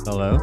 Hello?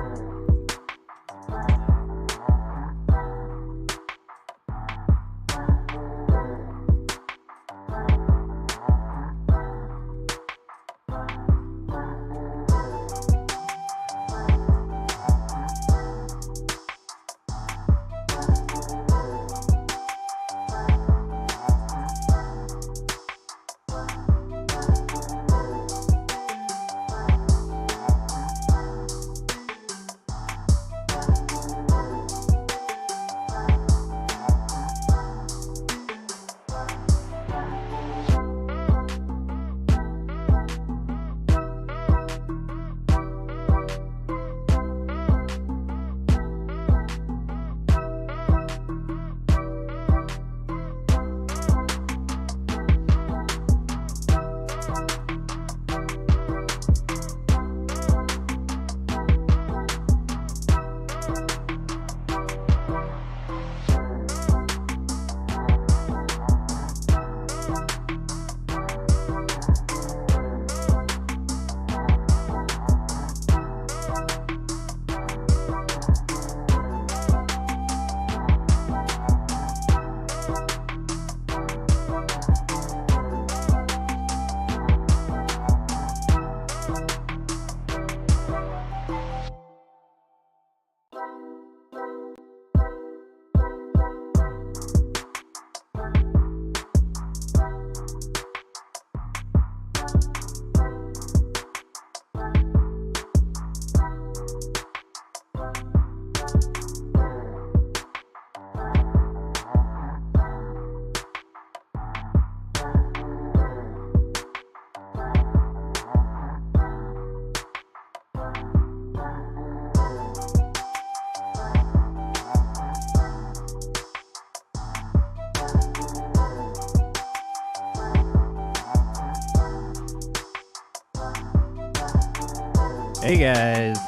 Hey guys,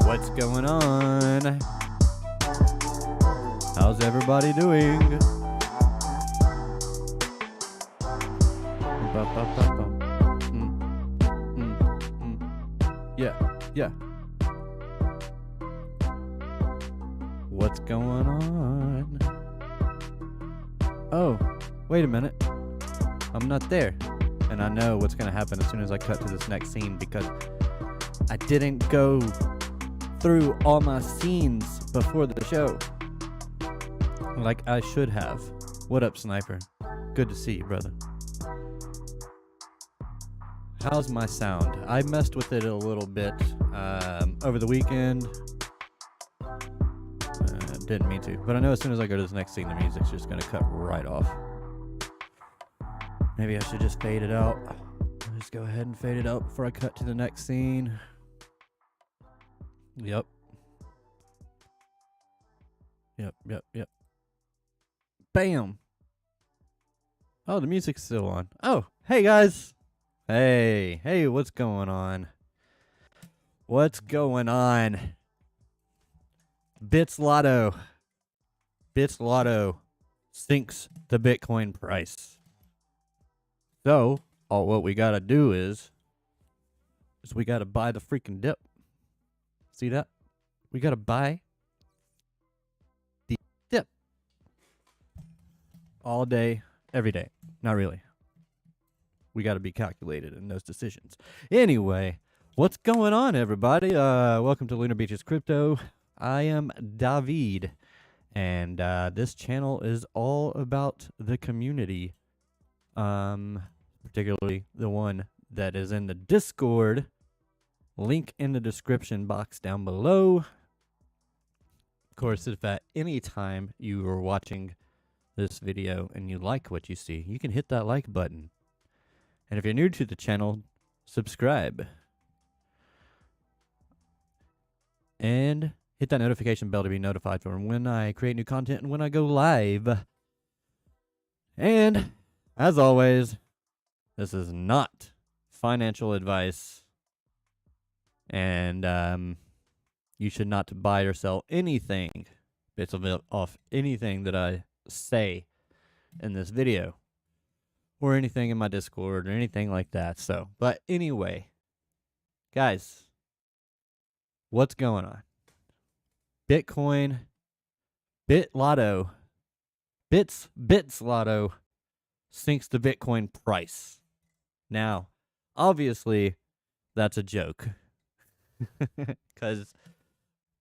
what's going on? How's everybody doing? Yeah. What's going on? Oh, wait a minute. I'm not there. And I know what's going to happen as soon as I cut to this next scene because I didn't go through all my scenes before the show like I should have. What up, Sniper? Good to see you, brother. How's my sound? I messed with it a little bit over the weekend. Didn't mean to, but I know as soon as I go to this next scene, the music's just going to cut right off. Maybe I should just fade it out. I'll just go ahead and fade it out before I cut to the next scene. Yep. Bam! Oh, the music's still on. Oh, hey guys! Hey, what's going on? What's going on? Bitzlato sinks the Bitcoin price. So, all what we gotta do is we gotta buy the freaking dip. See that? We gotta buy the dip. All day, every day. Not really. We gotta be calculated in those decisions. Anyway, what's going on, everybody? Welcome to Lunar Beaches Crypto. I am David, and this channel is all about the community. Particularly the one that is in the Discord. Link in the description box down below. Of course, if at any time you are watching this video and you like what you see, you can hit that like button. And if you're new to the channel, subscribe. And hit that notification bell to be notified for when I create new content and when I go live. And as always, this is not financial advice, and you should not buy or sell anything based off anything that I say in this video. or anything in my Discord or anything like that. So, but anyway, guys, what's going on? Bitcoin, Bitzlato, Bitzlato sinks the Bitcoin price. Now, obviously, that's a joke because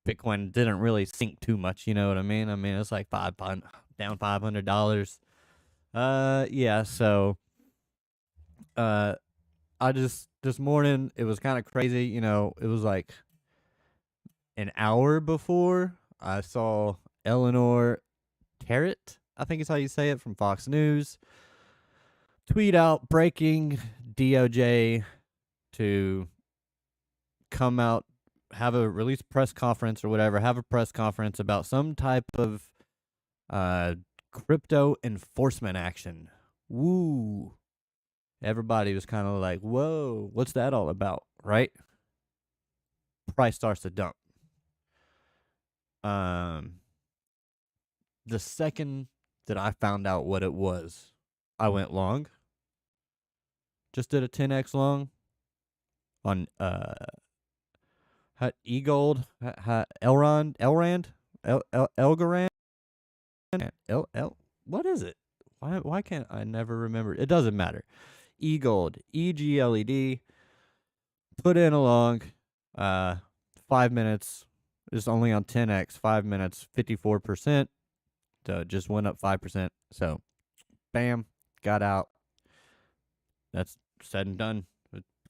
Bitcoin didn't really sink too much. You know what I mean? I mean, it's like down $500. Yeah. So, I just this morning it was kind of crazy. You know, it was like an hour before I saw Eleanor Terrett, I think is how you say it, from Fox News, tweet out breaking DOJ to come out, have a release press conference or whatever, have a press conference about some type of crypto enforcement action. Woo. Everybody was kind of like, whoa, what's that all about, right? Price starts to dump. The second that I found out what it was, I went long. Just did a 10x long on E-Gold, Elgorand, what is it? Why can't I never remember? It doesn't matter. E-Gold, EGLED, put in a long, 5 minutes. It's only on 10x, 5 minutes, 54%. So it just went up 5%. So, bam, got out. That's said and done.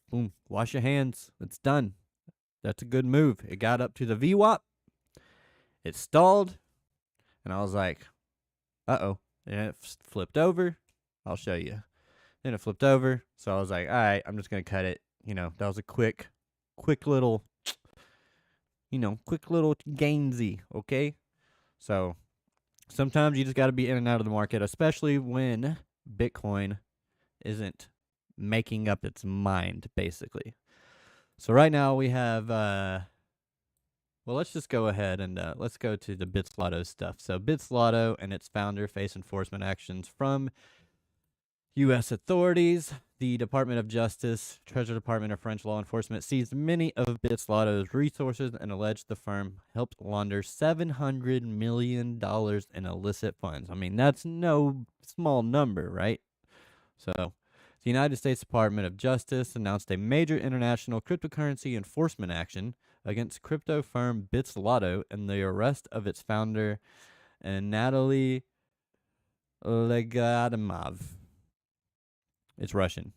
Boom, wash your hands. It's done. That's a good move. It got up to the VWAP. It stalled. And I was like, uh-oh. And it flipped over. I'll show you. Then it flipped over. So I was like, all right, I'm just going to cut it. You know, that was a quick little, quick little gainsy, okay? So sometimes you just got to be in and out of the market, especially when Bitcoin isn't making up its mind, basically. So right now we have, well, let's just go ahead and let's go to the Bitzlato stuff. So Bitzlato and its founder face enforcement actions from U.S. authorities. The Department of Justice, Treasury Department of French law enforcement seized many of Bitzlato's resources and alleged the firm helped launder $700 million in illicit funds. I mean, that's no small number, right? So the United States Department of Justice announced a major international cryptocurrency enforcement action against crypto firm Bitzlato and the arrest of its founder, Natalie Legadimov. It's Russian.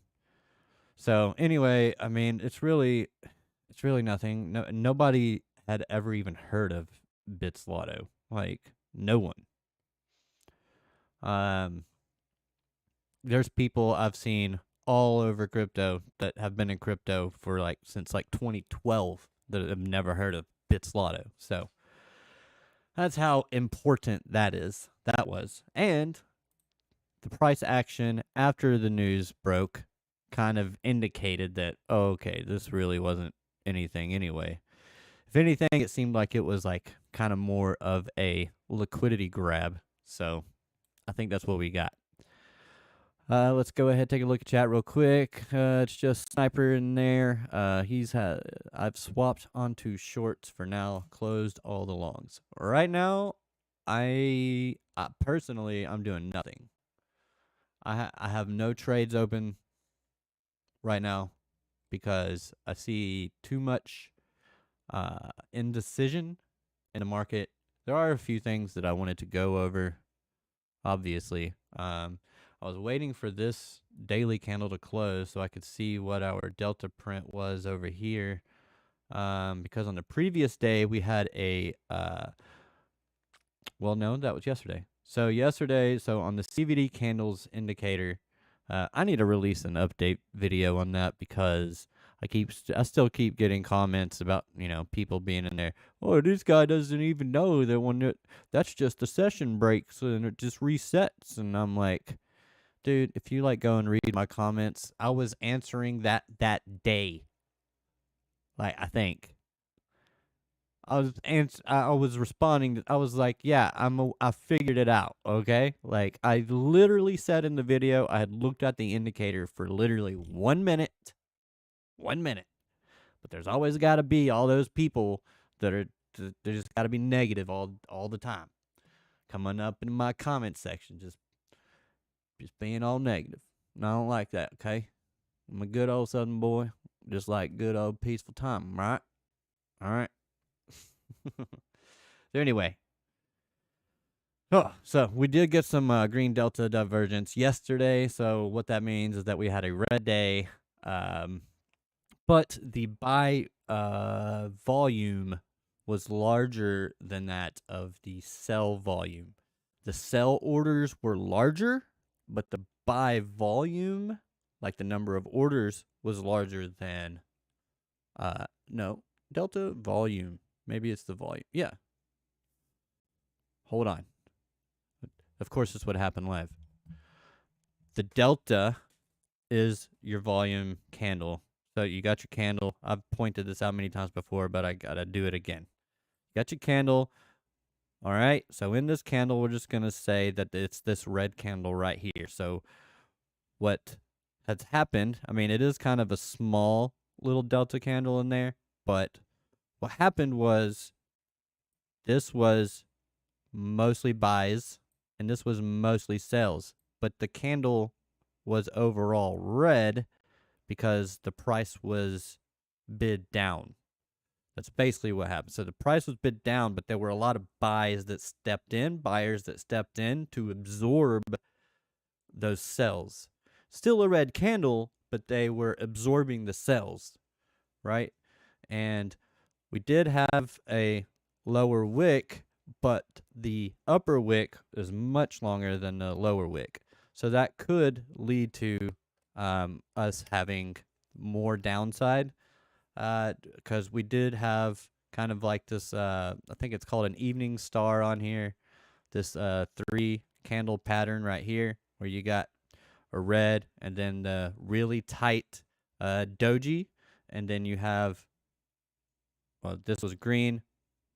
So anyway, I mean, it's really nothing. Nobody had ever even heard of Bitzlato. Like, no one. There's people I've seen all over crypto that have been in crypto for since 2012 that have never heard of Bitzlato. So that's how important that was. And the price action after the news broke kind of indicated that, oh, okay, this really wasn't anything anyway. If anything, it seemed like it was kind of more of a liquidity grab. So I think that's what we got. Let's go ahead and take a look at chat real quick. It's just Sniper in there. I've swapped onto shorts for now, closed all the longs. Right now, I personally, I'm doing nothing. I have no trades open right now because I see too much indecision in the market. There are a few things that I wanted to go over, obviously. I was waiting for this daily candle to close so I could see what our delta print was over here, because on the previous day we had a well, no, that was yesterday. So on the CVD candles indicator, I need to release an update video on that because I still keep getting comments about, people being in there. Oh, this guy doesn't even know that that's just the session breaks and it just resets. And I'm like, dude, if you go and read my comments, I was answering that day. I think. I was responding. I was like, yeah, I figured it out. Okay, like I literally said in the video, I had looked at the indicator for literally 1 minute, 1 minute. But there's always got to be all those people that are they just got to be negative all the time, coming up in my comment section, just being all negative. And I don't like that. Okay, I'm a good old Southern boy, just like good old peaceful time, right? All right. So anyway, so we did get some green delta divergence yesterday. So what that means is that we had a red day, but the buy volume was larger than that of the sell volume. The sell orders were larger, but the buy volume, like the number of orders, was larger than no, delta volume. Maybe it's the volume. Yeah. Hold on. Of course, this would happen live. The delta is your volume candle. So you got your candle. I've pointed this out many times before, but I gotta do it again. You got your candle. All right. So in this candle, we're just gonna say that it's this red candle right here. So what has happened? I mean, it is kind of a small little delta candle in there, but what happened was this was mostly buys and this was mostly sells, but the candle was overall red because the price was bid down. That's basically what happened. So the price was bid down, but there were a lot of buyers that stepped in to absorb those sells. Still a red candle, but they were absorbing the sells, right? And we did have a lower wick, but the upper wick is much longer than the lower wick. So that could lead to us having more downside, because we did have kind of like this, I think it's called an evening star on here, this 3 candle pattern right here, where you got a red and then the really tight doji, and then you have, well, this was green,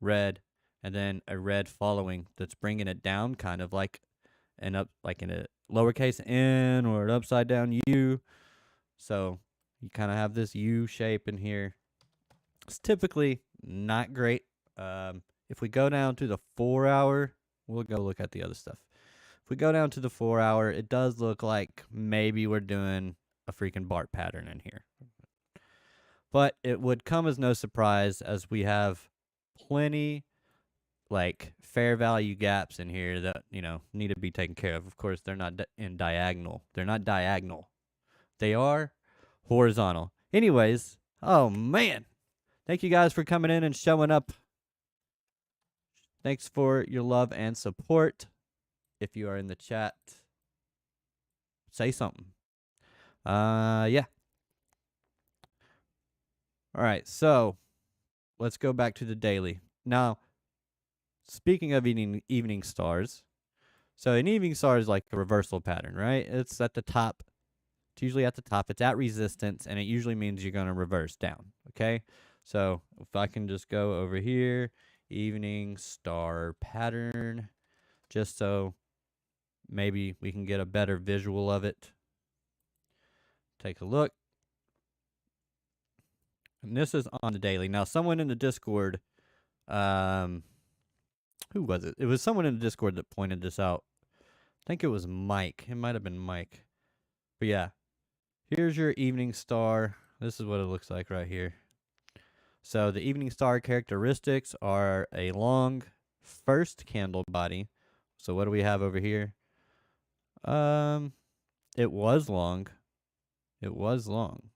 red, and then a red following that's bringing it down, kind of like an up, like in a lowercase n or an upside down U. So you kind of have this U shape in here. It's typically not great. If we go down to the 4 hour, we'll go look at the other stuff. If we go down to the 4 hour, it does look like maybe we're doing a freaking BART pattern in here. But it would come as no surprise, as we have plenty like fair value gaps in here that, need to be taken care of. Of course, they're not in diagonal. They're not diagonal. They are horizontal. Anyways, oh man. Thank you guys for coming in and showing up. Thanks for your love and support. If you are in the chat, say something. Yeah. All right, so let's go back to the daily. Now, speaking of evening stars, so an evening star is like a reversal pattern, right? It's at the top. It's usually at the top. It's at resistance, and it usually means you're going to reverse down, okay? So if I can just go over here, evening star pattern, just so maybe we can get a better visual of it. Take a look. And this is on the daily. Now, someone in the Discord, who was it? It was someone in the Discord that pointed this out. I think it was Mike. It might have been Mike. But yeah, here's your evening star. This is what it looks like right here. So the evening star characteristics are a long first candle body. So what do we have over here? It was long. It was long.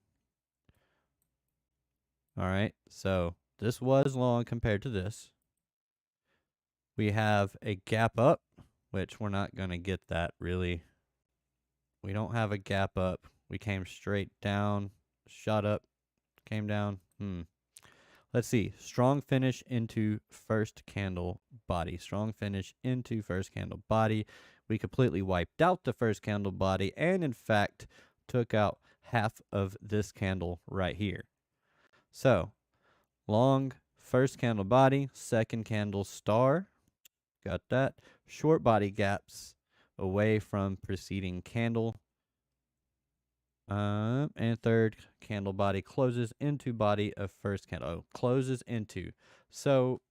All right, so this was long compared to this. We have a gap up, which we're not going to get that really. We don't have a gap up. We came straight down, shot up, came down. Let's see. Strong finish into first candle body. Strong finish into first candle body. We completely wiped out the first candle body and, in fact, took out half of this candle right here. So, long first candle body, second candle star. Got that. Short body gaps away from preceding candle. And third candle body closes into body of first candle. Oh, closes into. So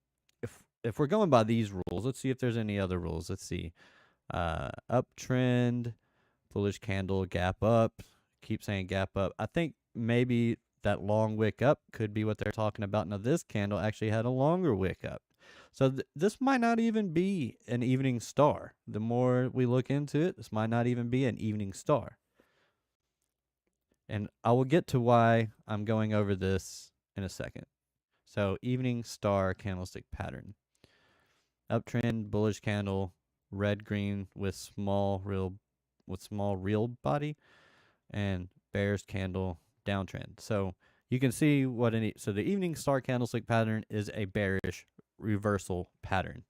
if we're going by these rules, let's see if there's any other rules. Let's see. Uptrend, bullish candle, gap up. Keep saying gap up. I think maybe that long wick up could be what they're talking about. Now this candle actually had a longer wick up. So this might not even be an evening star. The more we look into it, this might not even be an evening star. And I will get to why I'm going over this in a second. So evening star candlestick pattern. Uptrend, bullish candle, red green with small real body, and bearish candle downtrend. So you can see what so the evening star candlestick pattern is a bearish reversal pattern.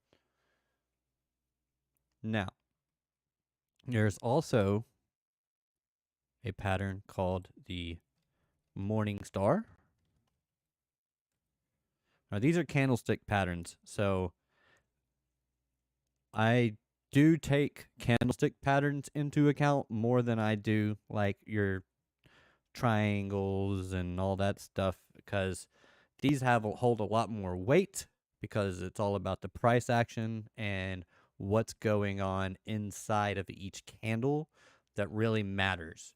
Now, there's also a pattern called the morning star. Now, these are candlestick patterns, so I do take candlestick patterns into account more than I do like your triangles and all that stuff, because these hold a lot more weight because it's all about the price action and what's going on inside of each candle that really matters,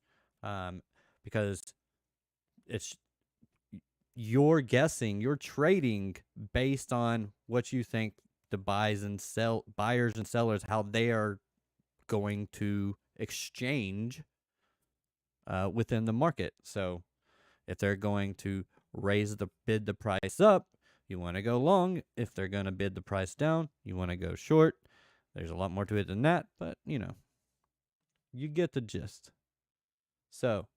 because it's you're guessing, you're trading based on what you think the buyers and sellers, how they are going to exchange within the market. So if they're going to bid the price up, you want to go long. If they're going to bid the price down, you want to go short. There's a lot more to it than that, but you get the gist. So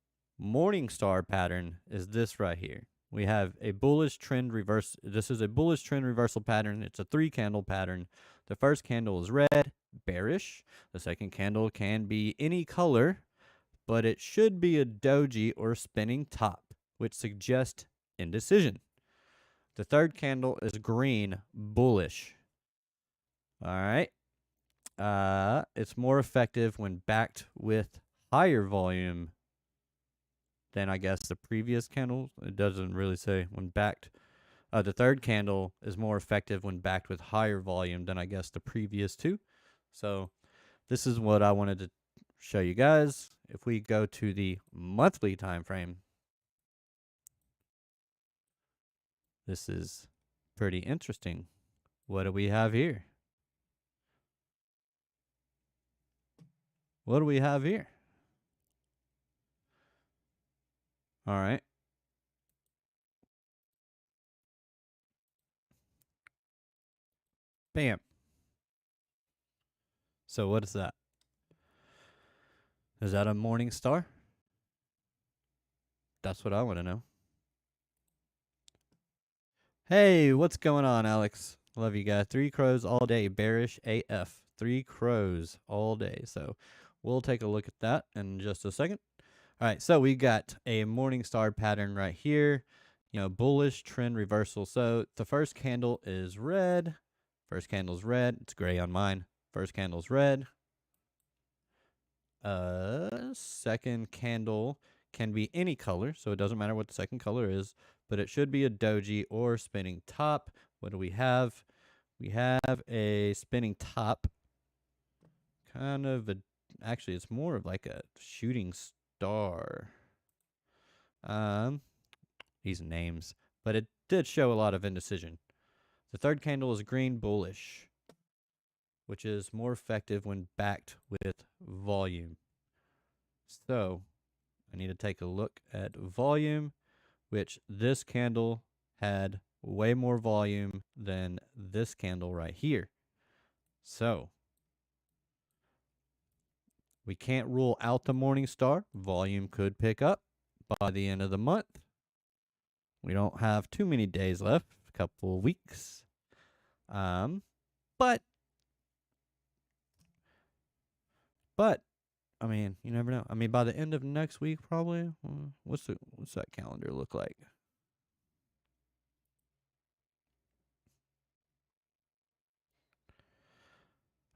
Morningstar pattern is this right here. We have a bullish trend reverse. This is a bullish trend reversal pattern. It's a 3-candle pattern. The first candle is red, bearish. The second candle can be any color, but it should be a doji or spinning top, which suggests indecision. The third candle is green, bullish. All right. It's more effective when backed with higher volume than, I guess, the previous candle. It doesn't really say when backed. The third candle is more effective when backed with higher volume than, I guess, the previous two. So this is what I wanted to show you guys. If we go to the monthly time frame, this is pretty interesting. What do we have here? What do we have here? All right. Bam. So what is that? Is that a morning star? That's what I want to know. Hey, what's going on, Alex? Love you guys. 3 crows all day. Bearish AF. 3 crows all day. So we'll take a look at that in just a second. All right, so we got a morning star pattern right here. Bullish trend reversal. So the first candle is red. First candle's red. It's gray on mine. First candle's red. Second candle can be any color, so it doesn't matter what the second color is, but it should be a doji or spinning top. What do we have? We have a spinning top. Actually, it's more of like a shooting star. These names, but it did show a lot of indecision. The third candle is green bullish, which is more effective when backed with volume. So I need to take a look at volume, which this candle had way more volume than this candle right here. So we can't rule out the morning star. Volume could pick up by the end of the month. We don't have too many days left, a couple of weeks. But I mean, you never know. I mean, by the end of next week, probably. What's that calendar look like?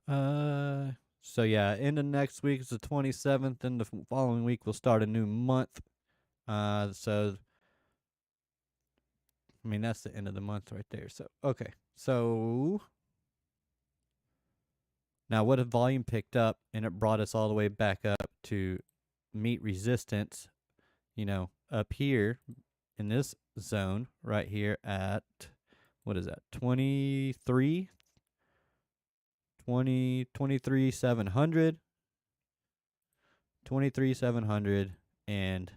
So yeah, end of next week is the 27th, and the following week we'll start a new month. So I mean that's the end of the month right there. So okay, so now what if volume picked up and it brought us all the way back up to meet resistance? You know, up here in this zone right here at what is that? 23, 700, 23,700, and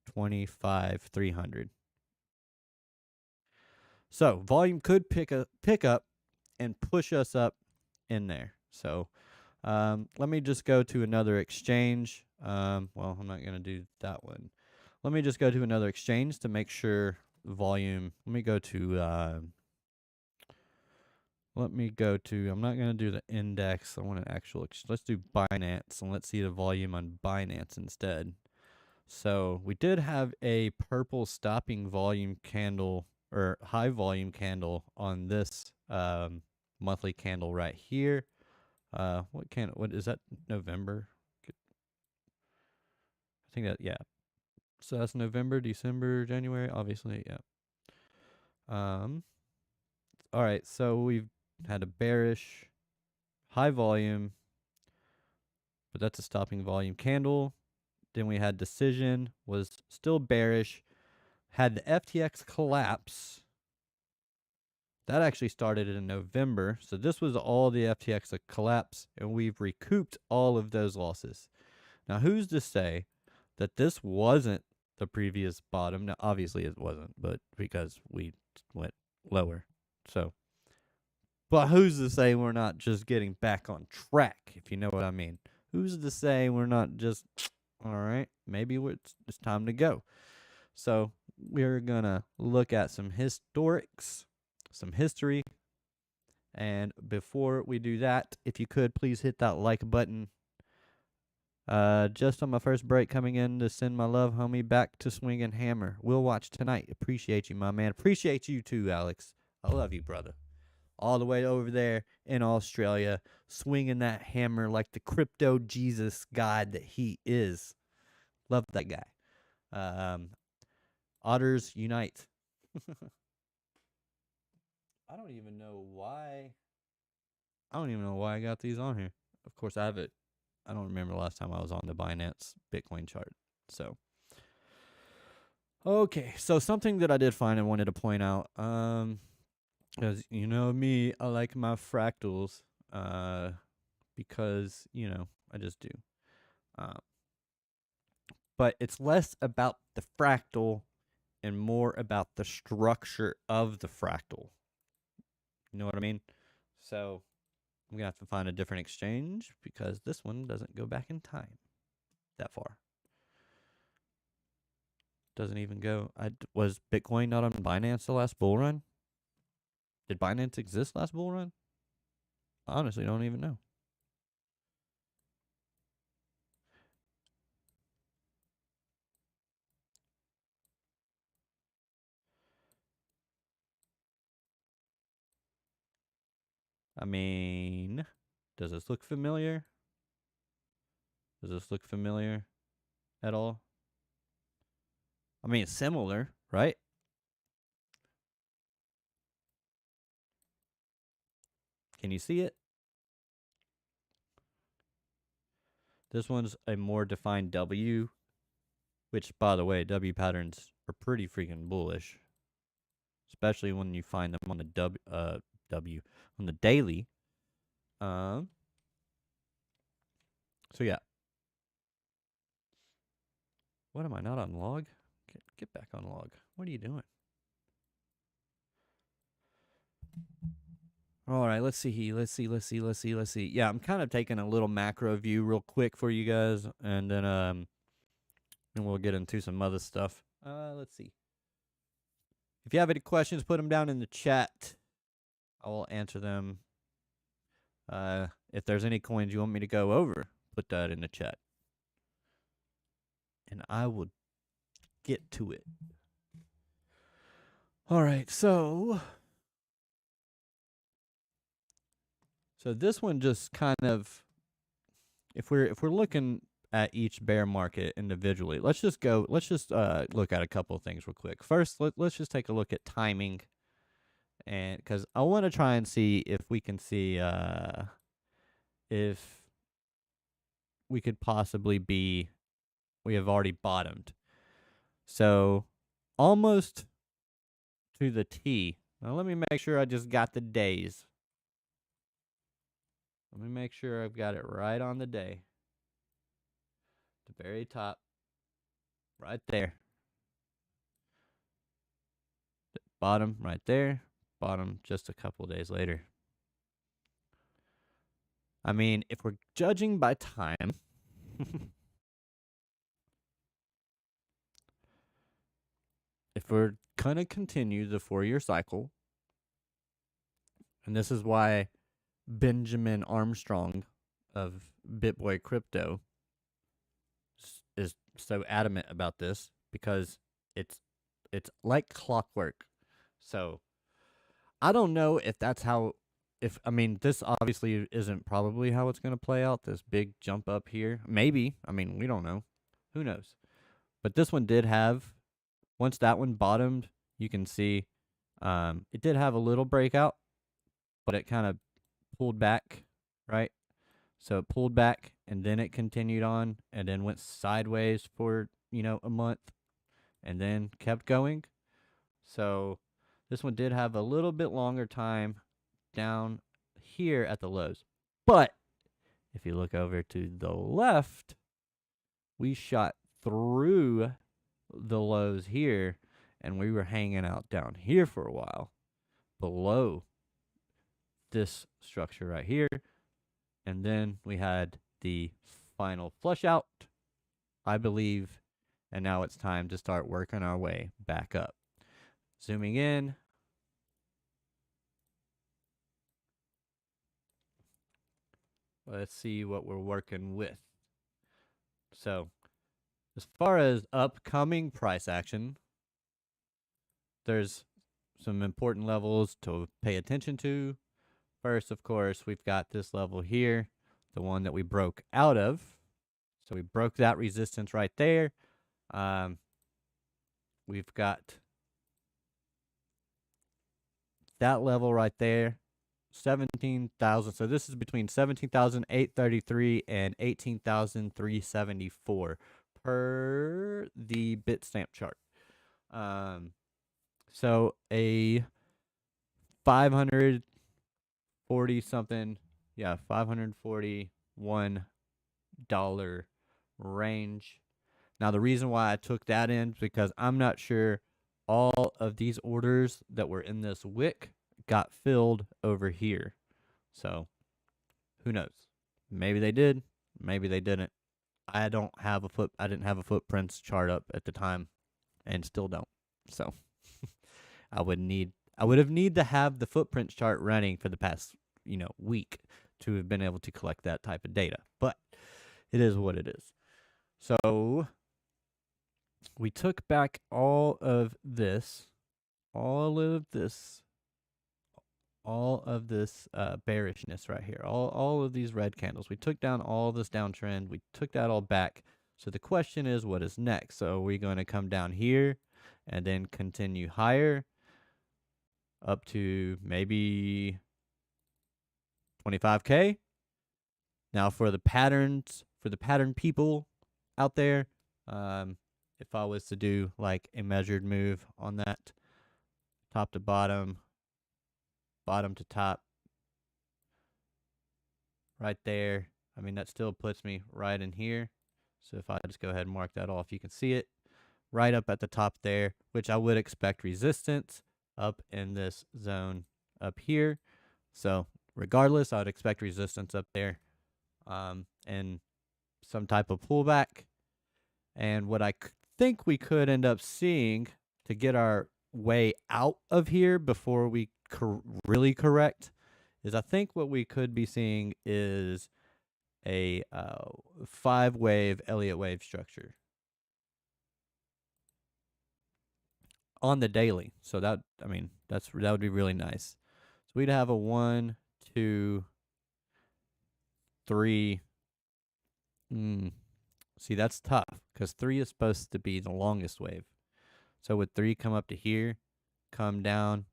25,300. So volume could pick up and push us up in there. So let me just go to another exchange. Well, I'm not going to do that one. Let me just go to another exchange to make sure volume. Let me go to. I'm not going to do the index. I want an actual. Let's do Binance and let's see the volume on Binance instead. So we did have a purple stopping volume candle or high volume candle on this monthly candle right here. What candle? What is that? November? I think that yeah. So that's November, December, January. Obviously, yeah. Um. All right. So we've had a bearish high volume, but that's a stopping volume candle. Then we had decision was still bearish. Had the FTX collapse. That actually started in November. So this was all the FTX collapse, and we've recouped all of those losses. Now, who's to say that this wasn't the previous bottom? Now, obviously it wasn't, but because we went lower. So, but who's to say we're not just getting back on track, if you know what I mean? Who's to say we're not just, all right, maybe it's time to go. So we're going to look at some historics, some history. And before we do that, if you could please hit that like button. Just on my first break coming in to send my love, homie, back to swinging hammer. We'll watch tonight. Appreciate you, my man. Appreciate you too, Alex. I love you, brother. All the way over there in Australia, swinging that hammer like the crypto Jesus god that he is. Love that guy. Otters unite. I don't even know why. I don't even know why I got these on here. Of course, I have it. I don't remember the last time I was on the Binance Bitcoin chart. So, okay. So something that I did find and wanted to point out, because you know me, I like my fractals, because I just do. Um, but it's less about the fractal and more about the structure of the fractal. You know what I mean? So I'm gonna have to find a different exchange because this one doesn't go back in time that far. Doesn't even go. Was Bitcoin not on Binance the last bull run? Did Binance exist last bull run? I honestly don't even know. I mean, does this look familiar? Does this look familiar at all? I mean, it's similar, right? Can you see it? This one's a more defined W, which, by the way, W patterns are pretty freaking bullish, especially when you find them on the W on the daily. So yeah. What am I not on log? Get back on log. What are you doing? All right, let's see. Let's see. Yeah, I'm kind of taking a little macro view real quick for you guys, and then and we'll get into some other stuff. Let's see. If you have any questions, put them down in the chat. I will answer them. If there's any coins you want me to go over, put that in the chat, and I will get to it. All right, so So this one just kind of, if we're looking at each bear market individually, let's just look at a couple of things real quick. First, let's just take a look at timing, and because I want to try and see if we can see if we could possibly be, we have already bottomed. So almost to the T. Now let me make sure I just got the days. Let me make sure I've got it right on the day. The very top. Right there. Bottom right there. Bottom just a couple days later. I mean, if we're judging by time, if we're going to continue the 4-year cycle, and this is why Benjamin Armstrong of BitBoy Crypto is so adamant about this, because it's like clockwork. So I don't know if that's how, I mean, this obviously isn't probably how it's going to play out, this big jump up here. Maybe. I mean, we don't know. Who knows? But this one did have, once that one bottomed, you can see it did have a little breakout, but it kind of pulled back, right? So it pulled back, and then it continued on, and then went sideways for, a month, and then kept going. So this one did have a little bit longer time down here at the lows. But if you look over to the left, we shot through the lows here, and we were hanging out down here for a while below this structure right here. And then we had the final flush out, I believe, and now it's time to start working our way back up. Zooming in. Let's see what we're working with. So, as far as upcoming price action, there's some important levels to pay attention to. First, of course, we've got this level here, the one that we broke out of. So we broke that resistance right there. We've got that level right there, 17,000. So this is between 17,833 and 18,374 per the Bitstamp chart. So a 540 something, yeah, $541 range. Now the reason why I took that in is because I'm not sure all of these orders that were in this wick got filled over here. So who knows? Maybe they did, maybe they didn't. I didn't have a footprints chart up at the time, and still don't. So I would have need to have the footprint chart running for the past, week to have been able to collect that type of data. But it is what it is. So we took back all of this bearishness right here, all of these red candles. We took down all this downtrend. We took that all back. So the question is, what is next? So are we going to come down here and then continue higher up to maybe 25K? Now for the pattern people out there, if I was to do like a measured move on that, top to bottom, bottom to top, right there, I mean, that still puts me right in here. So if I just go ahead and mark that off, you can see it right up at the top there, which I would expect resistance up in this zone up here. So regardless, I would expect resistance up there, and some type of pullback. And what I think we could end up seeing to get our way out of here before we really correct is, I think what we could be seeing is a 5-wave Elliott wave structure on the daily. So that would be really nice. So we'd have a 1, 2, 3. See, that's tough because 3 is supposed to be the longest wave. So would 3 come up to here, come down?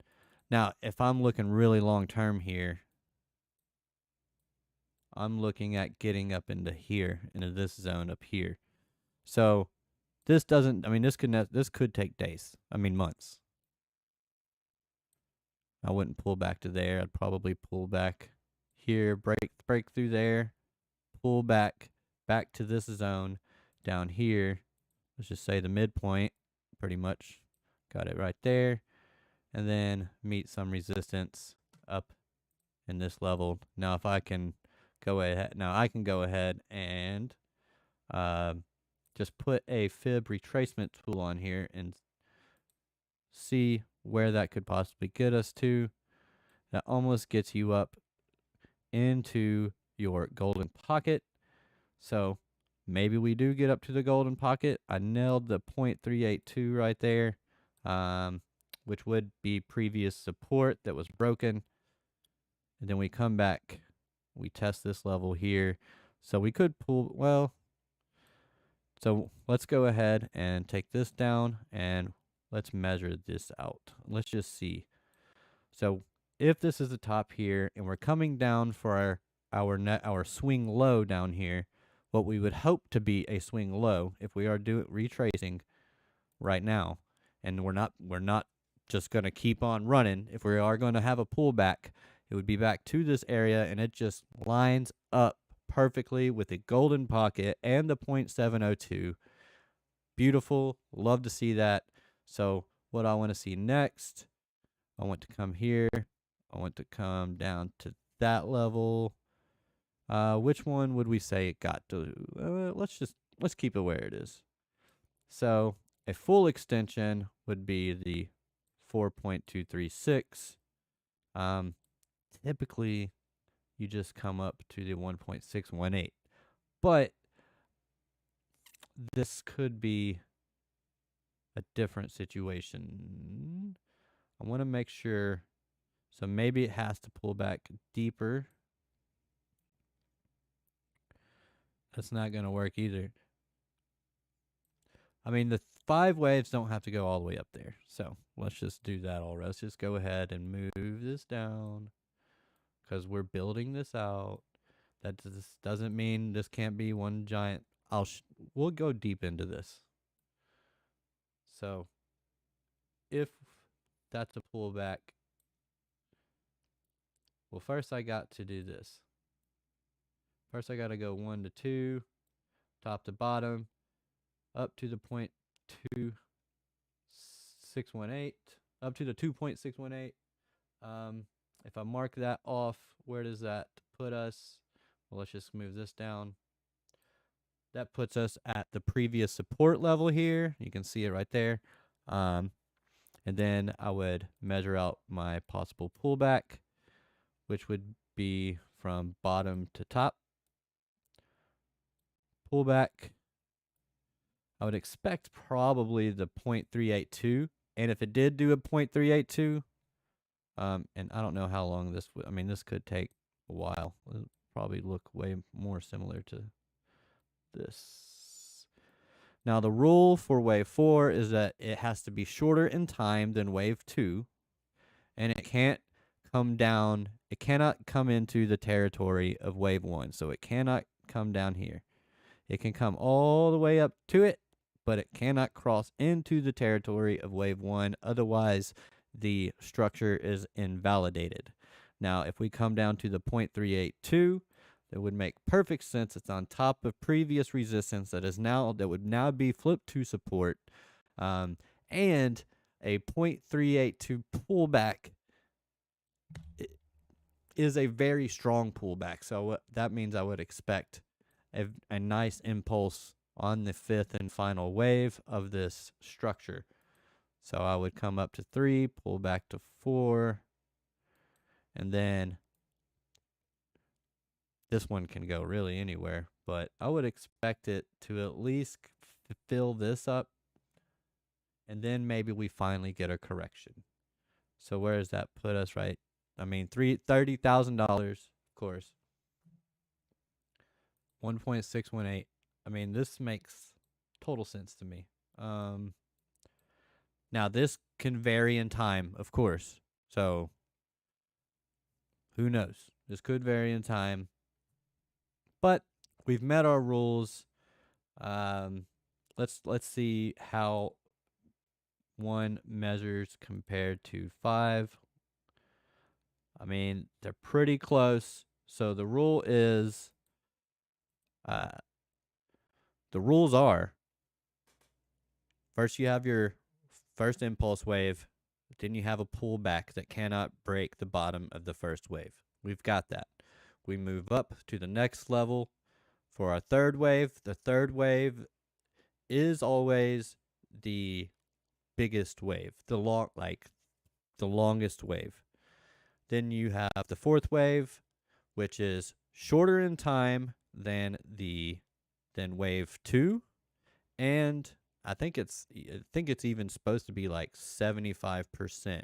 Now, if I'm looking really long term here, I'm looking at getting up into here, into this zone up here. So this doesn't, I mean, this could take days. I mean, months. I wouldn't pull back to there. I'd probably pull back here, break through there, pull back to this zone down here. Let's just say the midpoint, pretty much. Got it right there. And then meet some resistance up in this level. Now, if I can go ahead, and just put a fib retracement tool on here and see where that could possibly get us to. That almost gets you up into your golden pocket. So maybe we do get up to the golden pocket. I nailed the 0.382 right there, which would be previous support that was broken. And then we come back, we test this level here. So we could pull, well, so let's go ahead and take this down and let's measure this out. Let's just see. So if this is the top here and we're coming down for our swing low down here, what we would hope to be a swing low if we are retracing right now, and we're not just going to keep on running. If we are going to have a pullback, it would be back to this area, and it just lines up perfectly with the golden pocket and the 0.702. Beautiful. Love to see that. So what I want to see next, I want to come here. I want to come down to that level. Which one would we say it got to? Let's keep it where it is. So a full extension would be the 4.236. Typically, you just come up to the 1.618. But this could be a different situation. I want to make sure. So maybe it has to pull back deeper. That's not going to work either. I mean, the 5 waves don't have to go all the way up there. So let's just do that already. Let's just go ahead and move this down because we're building this out. That doesn't mean this can't be one giant. We'll go deep into this. So if that's a pullback, well, first I got to do this. First I got to go 1 to 2, top to bottom, up to the 0.2618, up to the 2.618. If I mark that off, where does that put us? Well, let's just move this down. That puts us at the previous support level here. You can see it right there. And then I would measure out my possible pullback, which would be from bottom to top. Pullback, I would expect probably the 0.382. And if it did do a 0.382, and I don't know how long this would, I mean, this could take a while. It'll probably look way more similar to this. Now, the rule for wave 4 is that it has to be shorter in time than wave 2, and it can't come down. It cannot come into the territory of wave 1, so it cannot come down here. It can come all the way up to it, but it cannot cross into the territory of wave 1. Otherwise, the structure is invalidated. Now, if we come down to the 0.382, that would make perfect sense. It's on top of previous resistance that would now be flipped to support, and a 0.382 pullback is a very strong pullback. So that means I would expect a nice impulse on the 5th and final wave of this structure. So I would come up to 3, pull back to 4, and then this one can go really anywhere, but I would expect it to at least fill this up, and then maybe we finally get a correction. So where does that put us, right? I mean, $30,000, of course. 1.618. I mean, this makes total sense to me. Um, Now, this can vary in time, of course. So, who knows? This could vary in time. But we've met our rules. Um, let's see how one measures compared to 5. I mean, they're pretty close. So the rule is, uh, the rules are first you have your first impulse wave, then you have a pullback that cannot break the bottom of the first wave. We've got that. We move up to the next level for our third wave. The third wave is always the biggest wave, the longest wave. Then you have the fourth wave, which is shorter in time than wave 2, and I think it's even supposed to be like 75%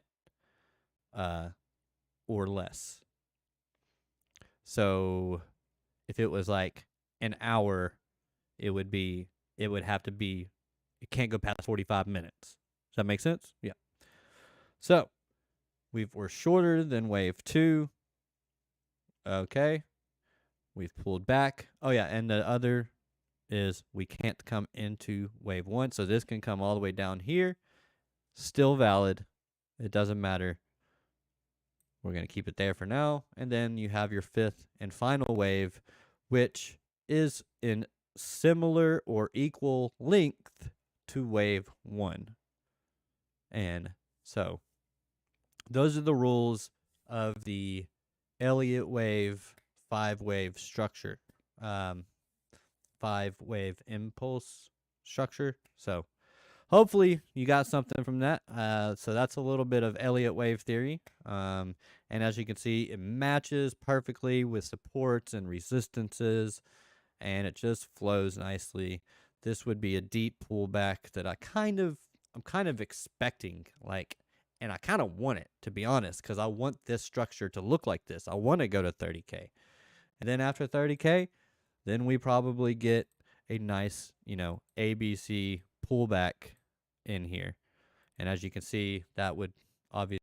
uh or less. So if it was like an hour, it would be it would have to be it can't go past 45 minutes. Does that make sense? Yeah. So we're shorter than wave 2. Okay. We've pulled back. Oh yeah, and the other is we can't come into wave 1. So this can come all the way down here. Still valid. It doesn't matter. We're going to keep it there for now. And then you have your fifth and final wave, which is in similar or equal length to wave 1. And so those are the rules of the Elliott wave 5-wave structure, 5-wave impulse structure. So hopefully you got something from that. So that's a little bit of Elliott wave theory. And as you can see, it matches perfectly with supports and resistances, and it just flows nicely. This would be a deep pullback that I'm kind of expecting, and I kind of want it, to be honest, because I want this structure to look like this. I want to go to 30K. And then after 30K, then we probably get a nice, ABC pullback in here. And as you can see, that would obviously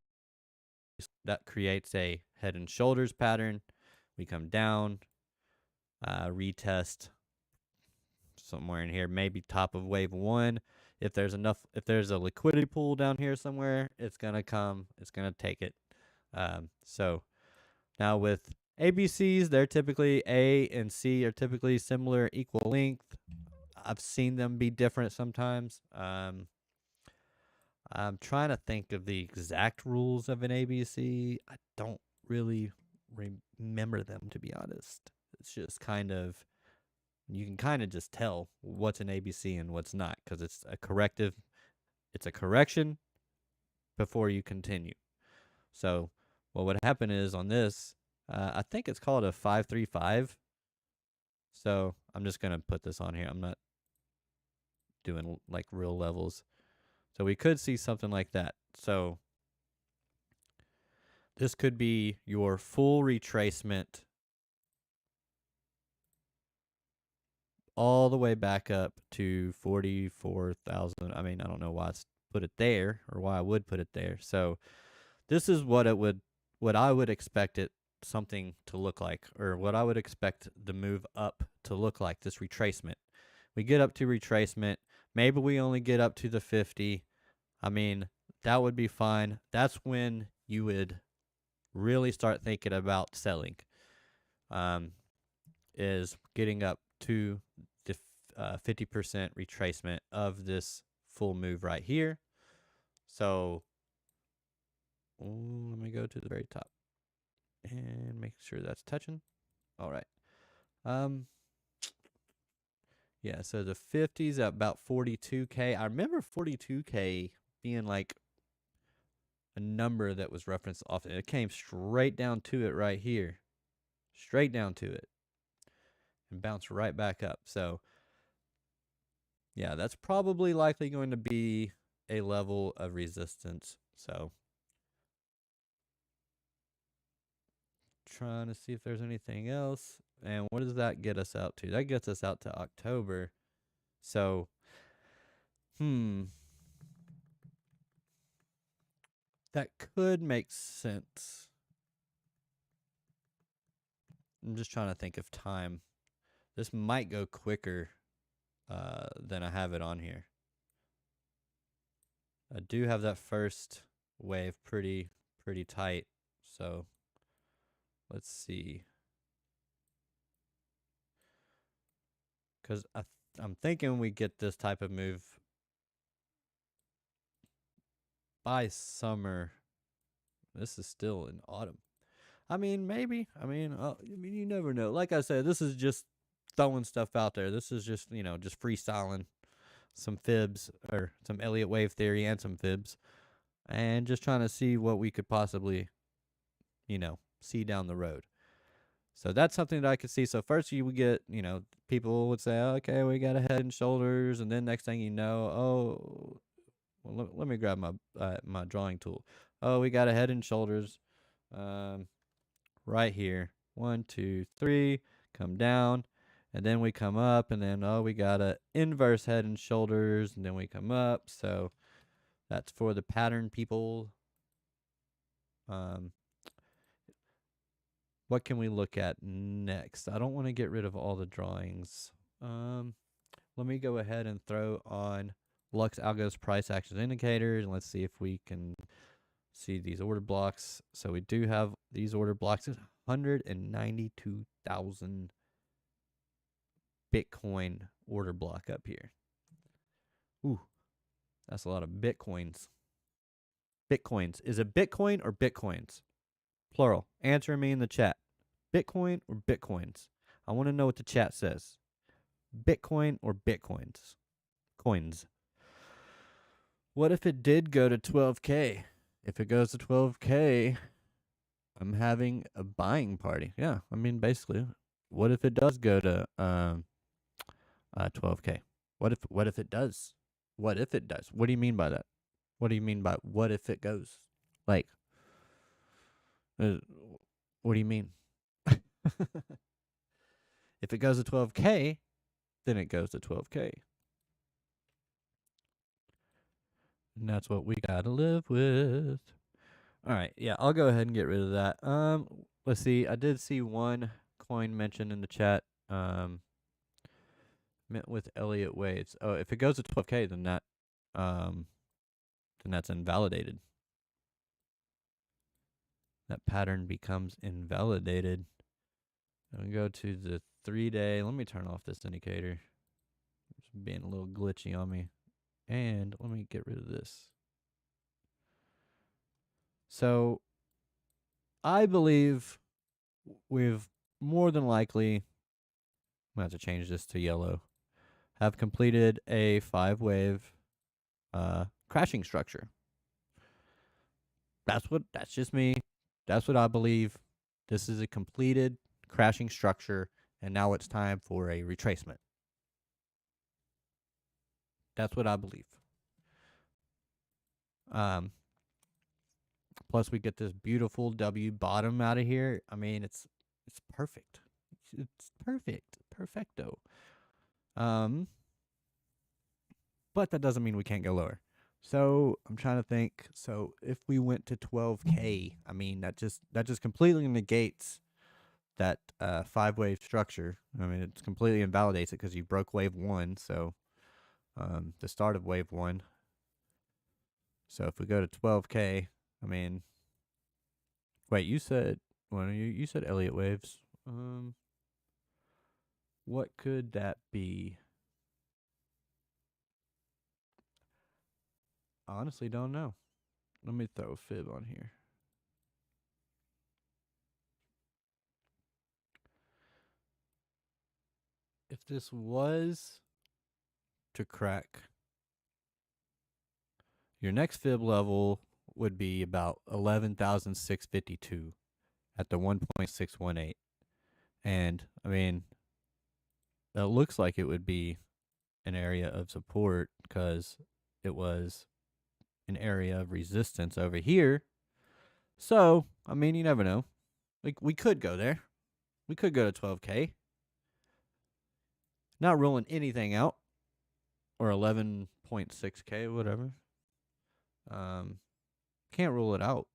that creates a head and shoulders pattern. We come down, retest somewhere in here, maybe top of wave 1. If there's a liquidity pool down here somewhere, it's gonna take it. So now with ABCs, they're typically A and C are typically similar, equal length. I've seen them be different sometimes. I'm trying to think of the exact rules of an ABC. I don't really remember them, to be honest. It's just you can kind of just tell what's an ABC and what's not, because it's a corrective. It's a correction before you continue. So what would happen is on this, I think it's called a 535. So I'm just going to put this on here. I'm not doing like real levels. So we could see something like that. So this could be your full retracement all the way back up to 44,000. I mean, I don't know why I put it there or why I would put it there. So this is what I would expect something to look like, or what I would expect the move up to look like, this retracement. We get up to retracement. Maybe we only get up to the 50. I mean, that would be fine. That's when you would really start thinking about selling, is getting up to the 50% retracement of this full move right here. So let me go to the very top and make sure that's touching. All right. Yeah, so the 50's at about 42K. I remember 42K being like a number that was referenced often. It came straight down to it right here. Straight down to it. And bounced right back up. So, yeah, that's probably likely going to be a level of resistance. So, trying to see if there's anything else. And what does that get us out to? That gets us out to October. So, that could make sense. I'm just trying to think of time. This might go quicker than I have it on here. I do have that first wave pretty tight. So let's see. Because I'm thinking we get this type of move by summer. This is still in autumn. I mean, maybe. I mean, you never know. Like I said, this is just throwing stuff out there. This is just, just freestyling some fibs or some Elliott wave theory and some fibs, and just trying to see what we could possibly, see down the road. So that's something that I could see. So first you would get, people would say, okay, we got a head and shoulders, and then next thing you know, oh, well, let me grab my drawing tool. Oh, we got a head and shoulders, right here. 1, 2, 3. Come down, and then we come up, and then we got a inverse head and shoulders, and then we come up. So that's for the pattern people. What can we look at next? I don't want to get rid of all the drawings. Let me go ahead and throw on Lux Algo's price action indicators, and let's see if we can see these order blocks. So we do have these order blocks. 192,000 Bitcoin order block up here. Ooh, that's a lot of Bitcoins. Bitcoins. Is it Bitcoin or Bitcoins? Plural. Answer me in the chat. Bitcoin or Bitcoins? I want to know what the chat says. Bitcoin or Bitcoins? Coins. What if it did go to 12K? If it goes to 12K, I'm having a buying party. Yeah, I mean, basically, what if it does go to 12K? What if it does? What if it does? What do you mean by that? What do you mean by what if it goes? Like, what do you mean? If it goes to 12K, then it goes to 12K. And that's what we gotta live with. All right, yeah, I'll go ahead and get rid of that. Let's see. I did see one coin mentioned in the chat. Met with Elliott waves. Oh, if it goes to 12K, then that's invalidated. That pattern becomes invalidated. I'm gonna go to the 3-day. Let me turn off this indicator. It's being a little glitchy on me. And let me get rid of this. So I believe we've more than likely, I'm gonna have to change this to yellow, have completed a 5-wave crashing structure. That's just me. That's what I believe. This is a completed crashing structure, and now it's time for a retracement. That's what I believe. Plus we get this beautiful W bottom out of here. I mean, it's perfect. It's perfect. Perfecto. But that doesn't mean we can't go lower. So I'm trying to think. So if we went to 12K, I mean, that just completely negates that 5-wave structure. I mean, it completely invalidates it because you broke wave 1. So the start of wave 1. So if we go to 12K, I mean, wait, you said Elliott waves. What could that be? I honestly don't know. Let me throw a fib on here. If this was to crack, your next fib level would be about 11,652 at the 1.618. And I mean, that looks like it would be an area of support because it was an area of resistance over here. So, I mean, you never know. We could go there. We could go to 12K. Not ruling anything out. Or 11.6K, whatever. Can't rule it out.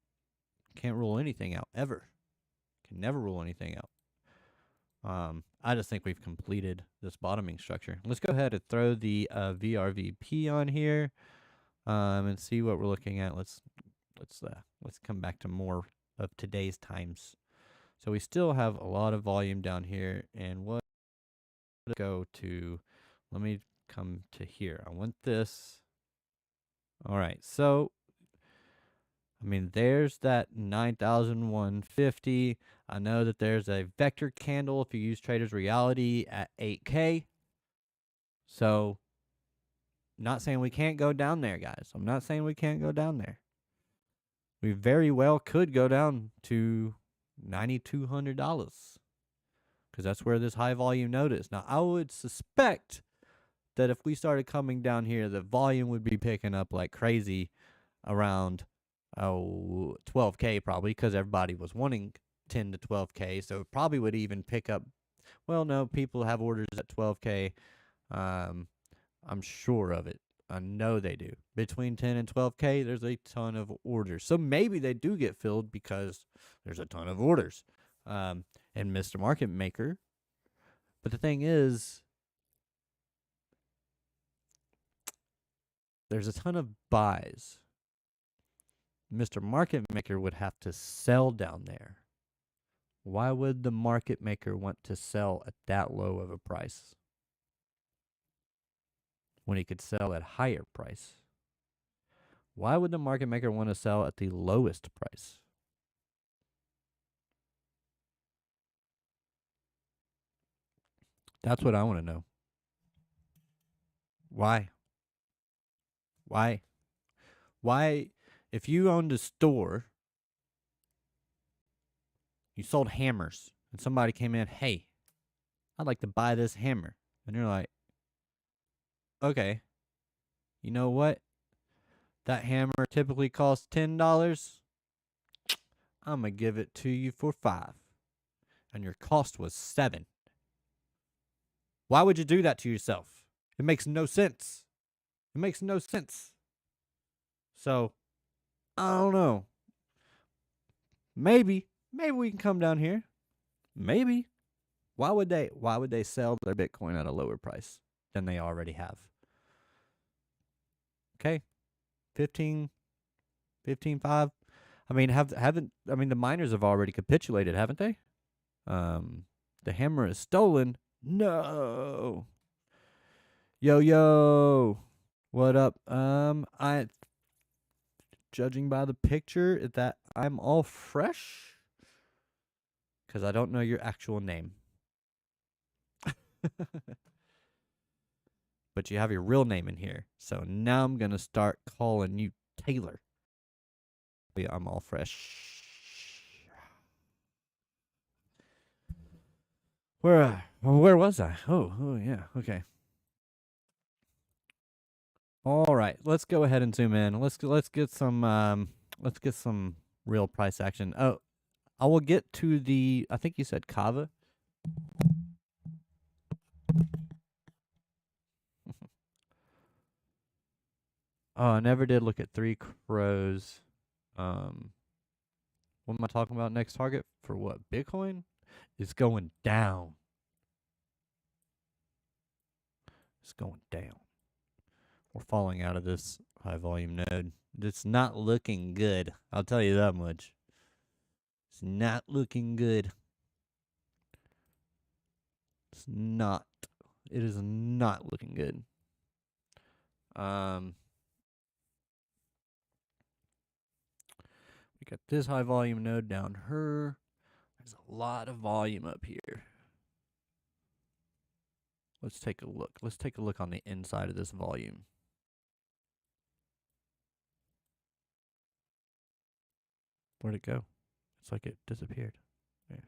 Can't rule anything out ever. Can never rule anything out. I just think we've completed this bottoming structure. Let's go ahead and throw the VRVP on here, and see what we're looking at. Let's come back to more of today's times. So we still have a lot of volume down here, and what go to? Let me come to here. I want this. All right, so I mean, there's that 9,150. I know that there's a vector candle if you use Trader's Reality at 8K. So, not saying we can't go down there, guys. I'm not saying we can't go down there. We very well could go down to $9,200 because that's where this high volume node is. Now, I would suspect that if we started coming down here, the volume would be picking up like crazy around 12K probably, because everybody was wanting 10 to 12K. So it probably would even pick up. Well, no, people have orders at 12K. I'm sure of it. I know they do. Between 10 and 12K, there's a ton of orders. So maybe they do get filled because there's a ton of orders. And Mr. Market Maker. But the thing is, there's a ton of buys. Mr. Market Maker would have to sell down there. Why would the market maker want to sell at that low of a price when he could sell at higher price? Why would the market maker want to sell at the lowest price? That's what I want to know. Why? Why? Why, if you owned a store, you sold hammers, and somebody came in, hey, I'd like to buy this hammer. And you're like, okay, you know what? That hammer typically costs $10. I'm going to give it to you for $5. And your cost was $7. Why would you do that to yourself? It makes no sense. It makes no sense. So, I don't know. Maybe we can come down here. Maybe. Why would they sell their Bitcoin at a lower price than they already have? Okay. 15.5. I mean, the miners have already capitulated, haven't they? The hammer is stolen. No. Yo. What up? I judging by the picture that I'm all fresh because I don't know your actual name. But you have your real name in here. So now I'm going to start calling you Taylor. Yeah, I'm all fresh. Where was I? Oh yeah. Okay. All right. Let's go ahead and zoom in. Let's get some real price action. Oh, I will get to the, I think you said Kava. Oh, I never did look at Three Crows. What am I talking about? Next target for what? Bitcoin is going down. It's going down. We're falling out of this high volume node. It's not looking good. I'll tell you that much. It's not looking good. It's not. It is not looking good. We got this high volume node down here. There's a lot of volume up here. Let's take a look. Let's take a look on the inside of this volume. Where'd it go? It's like it disappeared. There.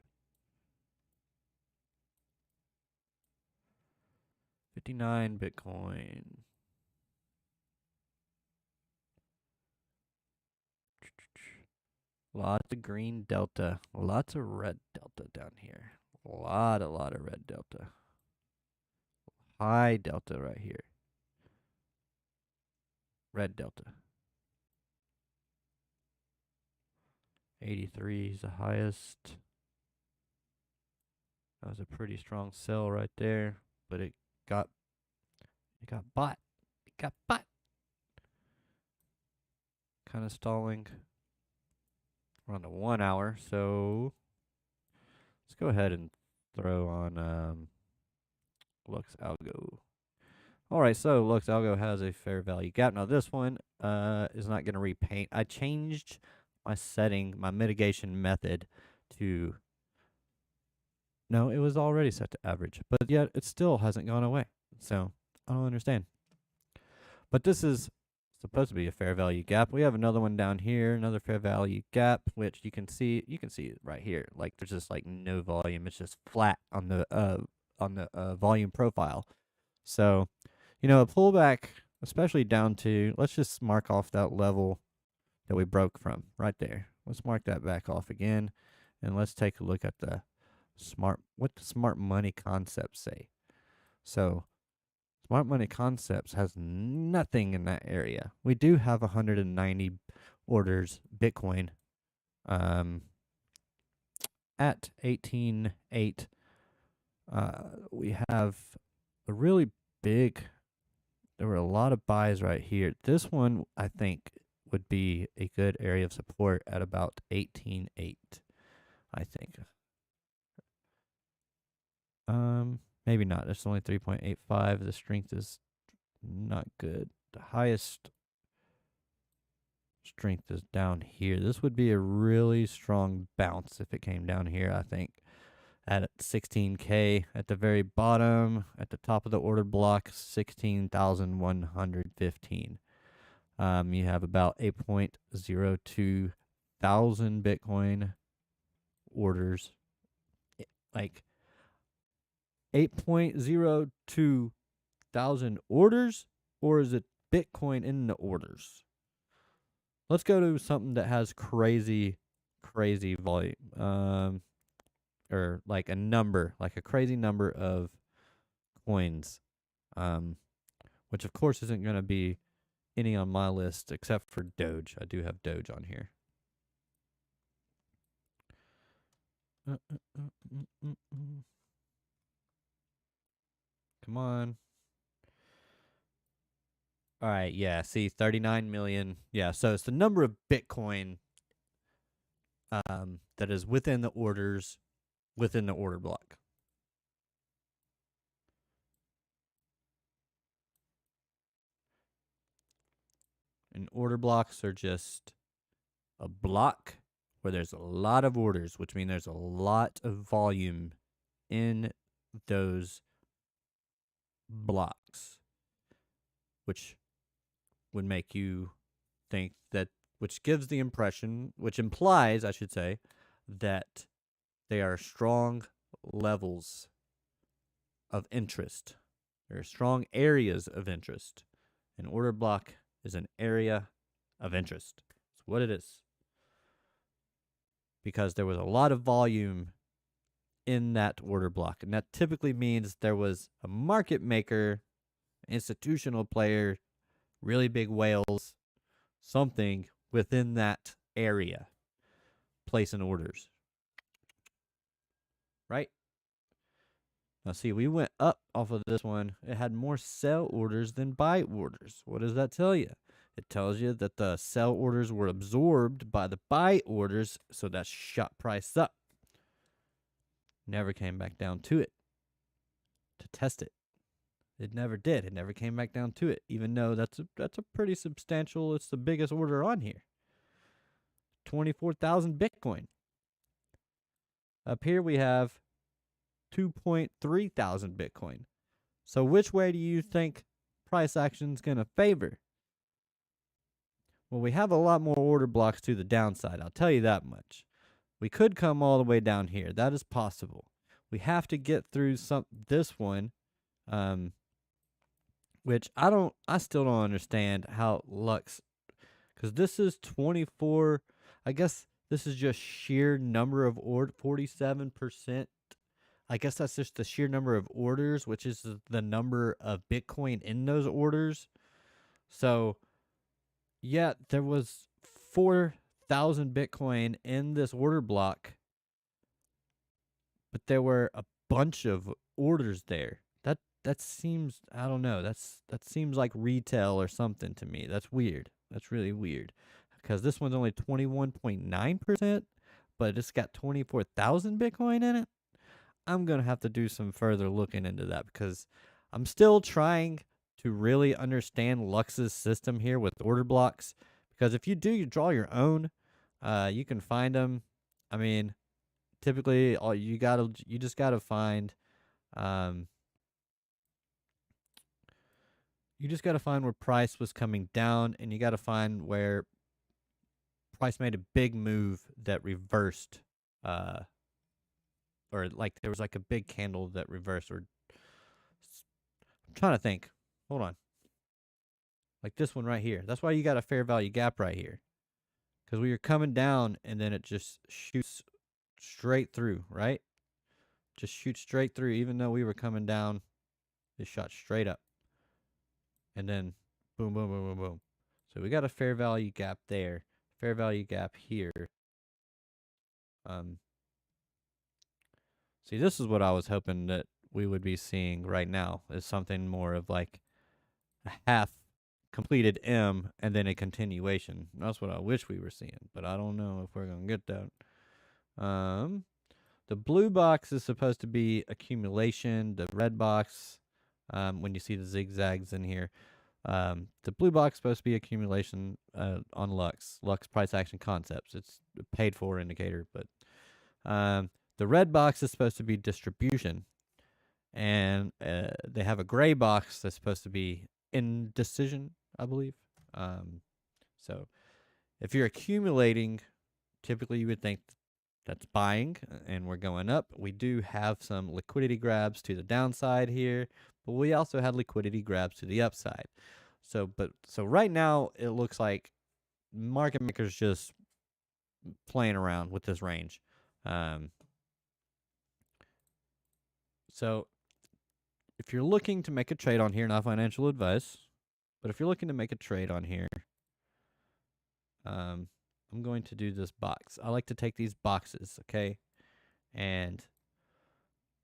59 Bitcoin. Lots of green delta. Lots of red delta down here. A lot of red delta. High delta right here. Red delta. 83 is the highest. That was a pretty strong sell right there, but it got bought. It got bought. Kind of stalling. We're on the 1 hour, so let's go ahead and throw on Lux Algo. All right, so Lux Algo has a fair value gap. Now this one is not going to repaint. I changed my setting, my mitigation method to, no, it was already set to average, but yet it still hasn't gone away. So I don't understand. But this is supposed to be a fair value gap. We have another one down here, another fair value gap, which you can see it right here. Like there's just like no volume. It's just flat on the volume profile. So, you know, a pullback, especially down to, let's just mark off that level that we broke from right there. Let's mark that back off again, and let's take a look at what the smart money concepts say. So smart money concepts has nothing in that area. We do have 190 orders Bitcoin at 18.8. We have a really big, there were a lot of buys right here. This one, I think, would be a good area of support at about 18.8, I think. Maybe not. It's only 3.85. The strength is not good. The highest strength is down here. This would be a really strong bounce if it came down here, I think. At 16K at the very bottom, at the top of the order block, 16,115. You have about 8.02 thousand Bitcoin orders. Like 8.02 thousand orders, or is it Bitcoin in the orders? Let's go to something that has crazy volume. Or like a crazy number of coins, which of course isn't going to be any on my list except for Doge. I do have Doge on here. Come on. All right, yeah, see 39 million. Yeah, so it's the number of Bitcoin that is within the orders, within the order block. And order blocks are just a block where there's a lot of orders, which means there's a lot of volume in those blocks, which would make you think that, which gives the impression, which implies, I should say, that they are strong levels of interest. There are strong areas of interest. An order block is an area of interest. It's what it is. Because there was a lot of volume in that order block. And that typically means there was a market maker, institutional player, really big whales, something within that area placing orders. Right? Now, see, we went up off of this one. It had more sell orders than buy orders. What does that tell you? It tells you that the sell orders were absorbed by the buy orders, so that shot price up. Never came back down to it to test it. It never did. It never came back down to it, even though that's a pretty substantial, it's the biggest order on here. 24,000 Bitcoin. Up here we have 2.3 thousand Bitcoin. So which way do you think price action is going to favor? Well, we have a lot more order blocks to the downside. I'll tell you that much. We could come all the way down here. That is possible. We have to get through this one, which I still don't understand how Lux, because this is 24. I guess this is just sheer number of orders, 47% I guess that's just the sheer number of orders, which is the number of Bitcoin in those orders. So, yeah, there was 4,000 Bitcoin in this order block, but there were a bunch of orders there. That seems, I don't know. That seems like retail or something to me. That's weird. That's really weird. Cuz this one's only 21.9%, but it's got 24,000 Bitcoin in it. I'm going to have to do some further looking into that because I'm still trying to really understand Lux's system here with order blocks. Because if you do, you draw your own, you can find them. I mean, typically, you just gotta find, um, you just gotta find where price was coming down, and you gotta find where price made a big move that reversed, uh, or like there was like a big candle that reversed, or I'm trying to think. Hold on. Like this one right here. That's why you got a fair value gap right here. Because we were coming down and then it just shoots straight through, right? Just shoots straight through. Even though we were coming down, it shot straight up. And then boom, boom, boom, boom, boom. So we got a fair value gap there. Fair value gap here. Um, See, this is what I was hoping that we would be seeing right now is something more of like a half completed M and then a continuation. That's what I wish we were seeing, but I don't know if we're gonna get that. The blue box is supposed to be accumulation. The red box, when you see the zigzags in here, the blue box is supposed to be accumulation on Lux price action concepts. It's a paid for indicator, but the red box is supposed to be distribution, and they have a gray box that's supposed to be indecision, I believe. So if you're accumulating, typically you would think that's buying and we're going up. We do have some liquidity grabs to the downside here, but we also had liquidity grabs to the upside. So right now it looks like market makers just playing around with this range. So if you're looking to make a trade on here, not financial advice, but if you're looking to make a trade on here, I'm going to do this box. I like to take these boxes, okay? And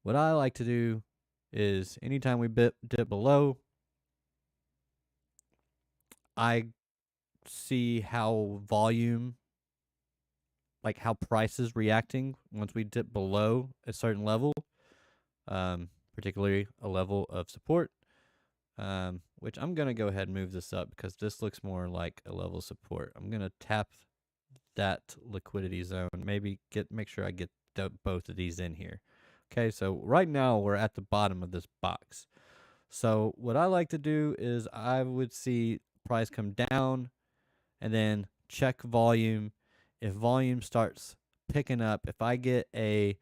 what I like to do is anytime we dip below, I see how volume, like how price is reacting once we dip below a certain level, particularly a level of support, which I'm going to go ahead and move this up because this looks more like a level of support. I'm going to tap that liquidity zone, make sure I get both of these in here. Okay, so right now we're at the bottom of this box. So what I like to do is I would see price come down and then check volume. If volume starts picking up, if I get a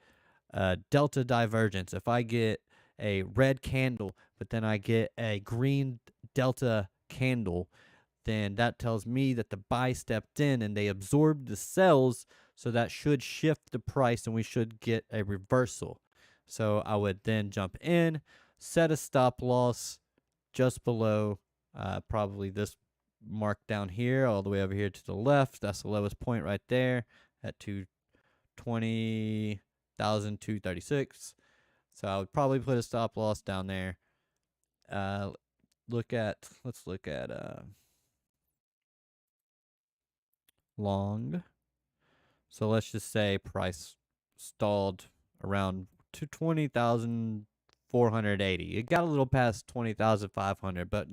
delta divergence, if I get a red candle, but then I get a green delta candle, then that tells me that the buy stepped in and they absorbed the sells, so that should shift the price and we should get a reversal. So I would then jump in, set a stop loss just below probably this mark down here, all the way over here to the left. That's the lowest point right there at 220,236. So I would probably put a stop loss down there. Let's look at long. So let's just say price stalled around 20,480. It got a little past 20,500, but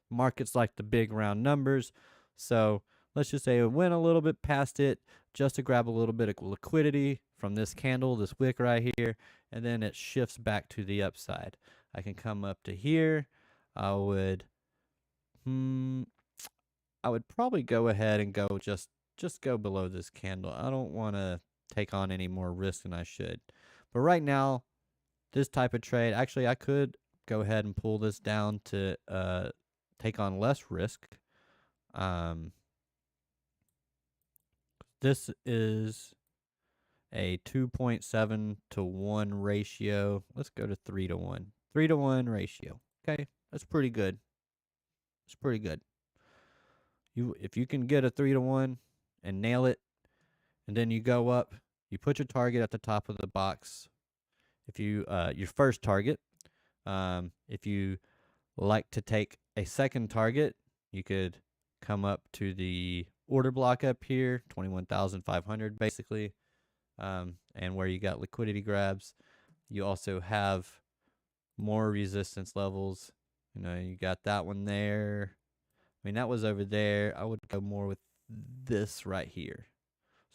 markets like the big round numbers. So let's just say it went a little bit past it just to grab a little bit of liquidity from this candle, this wick right here, and then it shifts back to the upside. I can come up to here. I would probably go ahead and go just go below this candle. I don't want to take on any more risk than I should. But right now, this type of trade, actually I could go ahead and pull this down to take on less risk. This is a 2.7 to 1 ratio. Let's go to 3 to 1. 3 to 1 ratio. Okay, that's pretty good. It's pretty good. If you can get a 3 to 1 and nail it, and then you go up, you put your target at the top of the box. If you your first target, if you like to take a second target, you could come up to the order block up here, 21,500 basically, and where you got liquidity grabs. You also have more resistance levels. You know, you got that one there. I mean, that was over there. I would go more with this right here.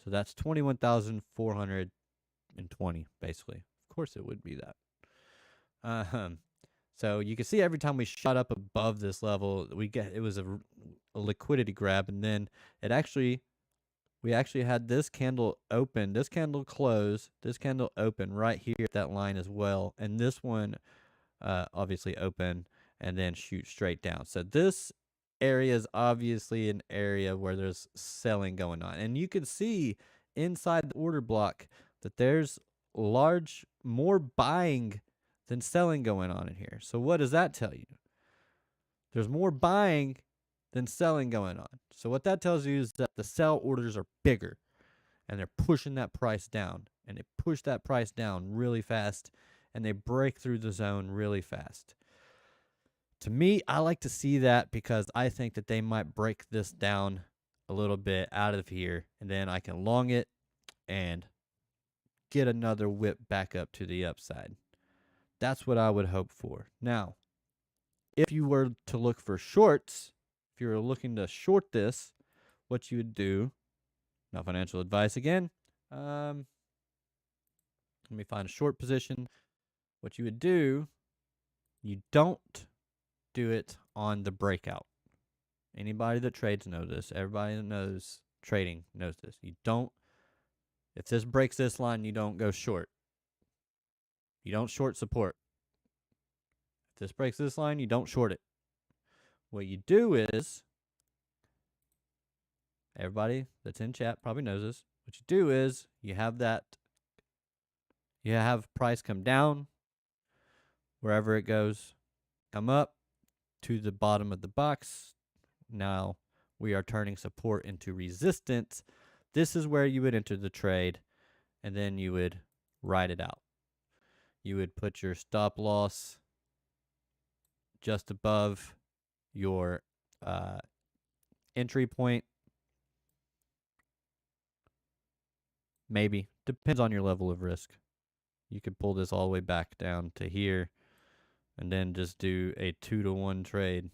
So that's 21,420 basically. Of course it would be that. So you can see every time we shot up above this level, it was a liquidity grab, and then we actually had this candle open, this candle close, this candle open right here at that line as well, and this one obviously open and then shoot straight down. So this area is obviously an area where there's selling going on, and you can see inside the order block that there's more buying than selling going on in here. So what does that tell you? There's more buying than selling going on. So what that tells you is that the sell orders are bigger and they're pushing that price down, and they push that price down really fast, and they break through the zone really fast. To me, I like to see that because I think that they might break this down a little bit out of here, and then I can long it and get another whip back up to the upside. That's what I would hope for. Now, if you were to look for shorts, if you were looking to short this, what you would do, not financial advice again, let me find a short position. What you would do, you don't do it on the breakout. Anybody that trades knows this. Everybody that knows trading knows this. You don't, if this breaks this line, you don't go short. You don't short support. If this breaks this line, you don't short it. What you do is, everybody that's in chat probably knows this. What you do is you have price come down wherever it goes, come up to the bottom of the box. Now we are turning support into resistance. This is where you would enter the trade, and then you would ride it out. You would put your stop loss just above your entry point. Maybe. Depends on your level of risk. You could pull this all the way back down to here and then just do a 2 to 1 trade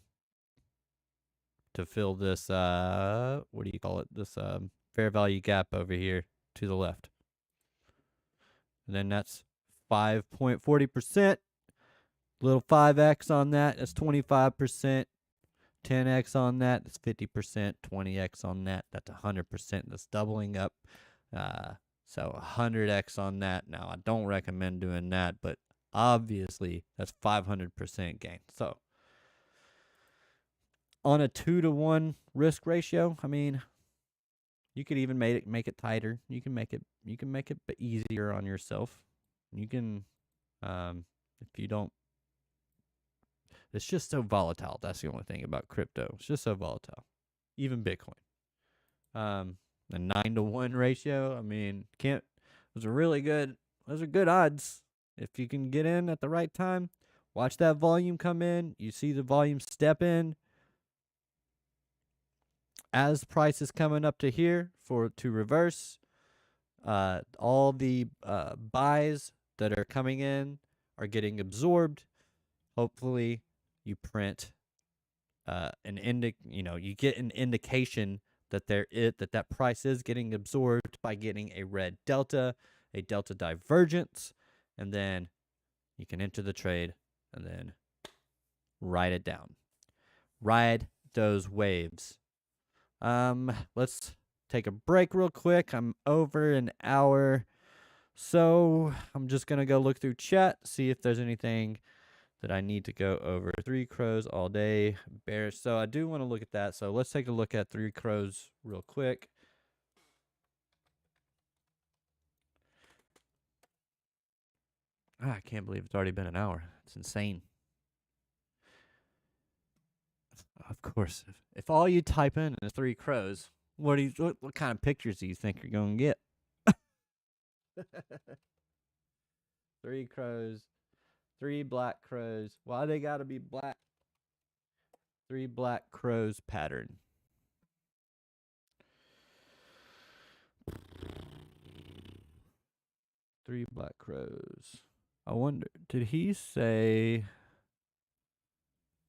to fill this, what do you call it? This fair value gap over here to the left. And then that's 5.40%. Little 5x on that, that's 25%. 10x on that, that's 50%. 20x on that, that's 100%. That's doubling up. So 100x on that. Now, I don't recommend doing that, but obviously that's 500% gain. So on a 2 to 1 risk ratio, I mean, you could even make it tighter. You can make it easier on yourself. You can, if you don't. It's just so volatile. That's the only thing about crypto. It's just so volatile. Even Bitcoin. A 9 to 1 ratio. I mean, those are good odds. If you can get in at the right time, watch that volume come in. You see the volume step in as price is coming up to here to reverse. All the buys that are coming in are getting absorbed. Hopefully, you print you get an indication that that price is getting absorbed by getting a red delta, a delta divergence, and then you can enter the trade and then ride it down. Ride those waves. Let's take a break real quick. I'm over an hour, so I'm just gonna go look through chat, see if there's anything that I need to go over. 3 crows all day, bearish. So I do want to look at that. So let's take a look at 3 crows real quick. I can't believe it's already been an hour. It's insane. Of course, if all you type in is three crows, what kind of pictures do you think you're gonna get? Three crows, three black crows. Why they gotta be black? Three black crows pattern. Three black crows. I wonder, did he say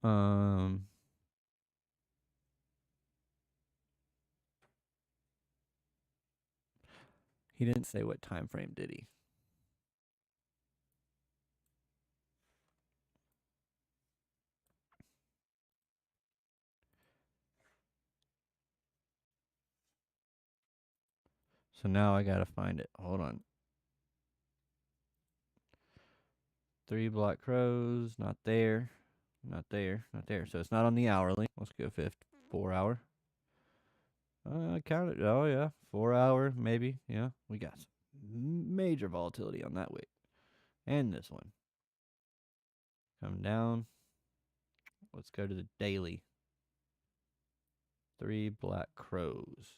um he didn't say what time frame, did he? So now I gotta find it. Hold on. Three black crows, not there. Not there. Not there. So it's not on the hourly. Let's go 4 hour. Count it. Oh yeah, 4 hour maybe. Yeah, we got some major volatility on that weight, and this one. Come down. Let's go to the daily. Three black crows.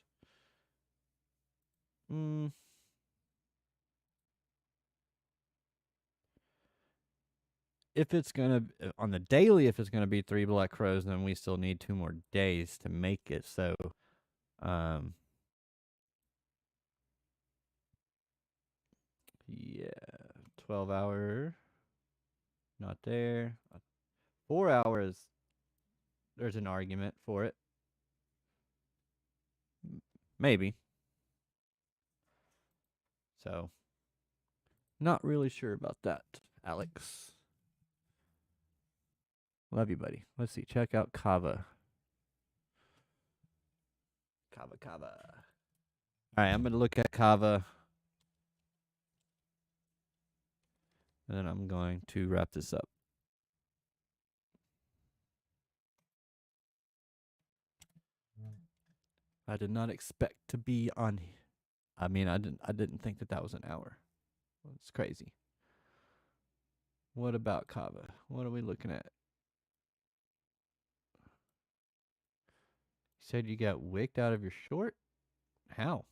If it's gonna on the daily, if it's gonna be three black crows, then we still need 2 more days to make it. So, um, yeah, 12 hour, not there. 4 hours, there's an argument for it. Maybe. So, not really sure about that, Alex. Love you, buddy. Let's see. Check out Kava. Kava. All right, I'm going to look at Kava. And then I'm going to wrap this up. I did not expect to be on. I mean, I didn't think that was an hour. It's crazy. What about Kava? What are we looking at? You said you got wicked out of your short? How?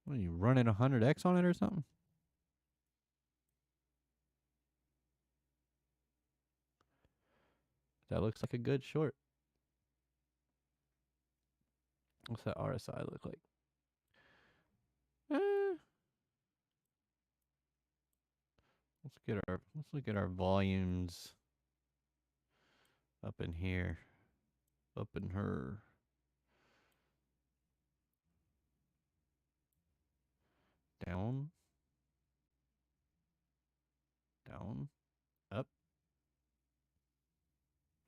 What are you running 100x on it or something? That looks like a good short. What's that RSI look like? Let's look at our volumes up in here. Up in her. Down. Down. Up.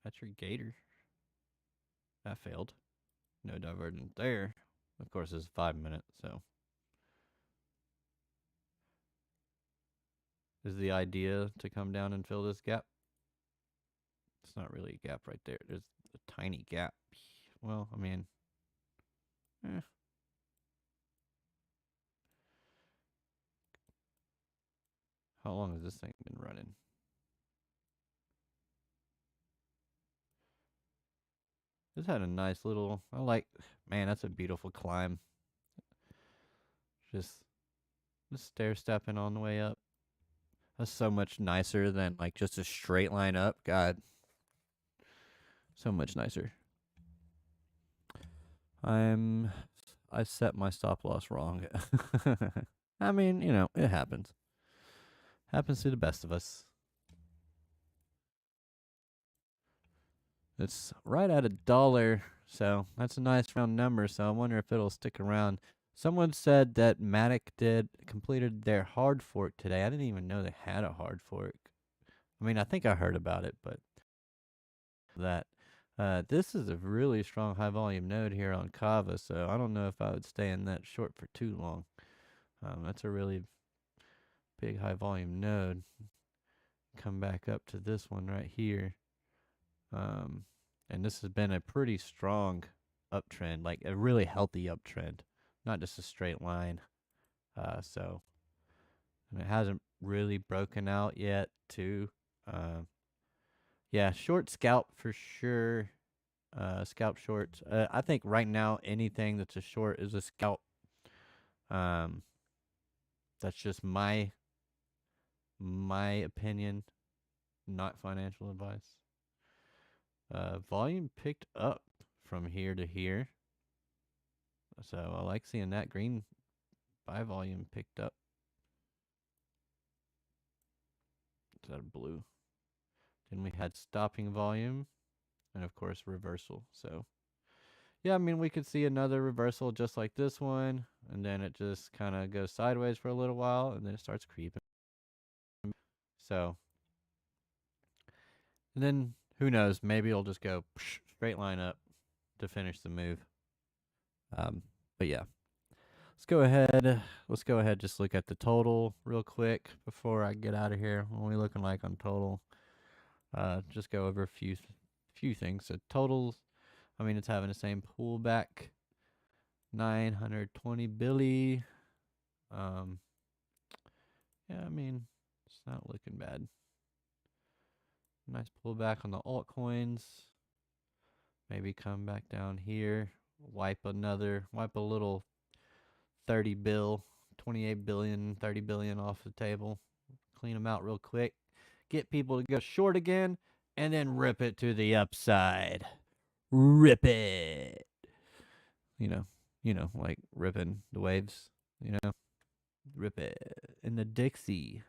That's your gator. That failed. No divergence there. Of course, it's 5 minutes, so. Is the idea to come down and fill this gap? It's not really a gap right there. There's a tiny gap. Well, I mean, How long has this thing been running? This had a nice little, man, that's a beautiful climb. Just stair stepping on the way up. That's so much nicer than like just a straight line up. God, so much nicer. I set my stop loss wrong. I mean, it happens. Happens to the best of us. It's right at $1, so that's a nice round number. So I wonder if it'll stick around. Someone said that Matic completed their hard fork today. I didn't even know they had a hard fork. I mean, I think I heard about it, but that this is a really strong high volume node here on Kava, so I don't know if I would stay in that short for too long. That's a really big high volume node. Come back up to this one right here. And this has been a pretty strong uptrend, like a really healthy uptrend, not just a straight line. So and it hasn't really broken out yet. Too. Yeah, short scalp for sure. Scalp shorts. I think right now anything that's a short is a scalp. Um, that's just my opinion, not financial advice. Volume picked up from here to here, so I like seeing that green buy volume picked up. Is that a blue? Then we had stopping volume, and of course reversal. So yeah, I mean we could see another reversal just like this one, and then it just kind of goes sideways for a little while, and then it starts creeping. So, and then who knows? Maybe it'll just go straight line up to finish the move. But yeah, let's go ahead. Let's go ahead. Just look at the total real quick before I get out of here. What are we looking like on total? Just go over a few things. So totals. I mean, it's having the same pullback. 920 billy. Um, yeah, I mean, it's not looking bad. Nice pullback on the altcoins. Maybe come back down here. Wipe a little 30 bill, 28 billion, 30 billion off the table. Clean them out real quick. Get people to go short again, and then rip it to the upside. Rip it. Like ripping the waves, rip it. In the Dixie.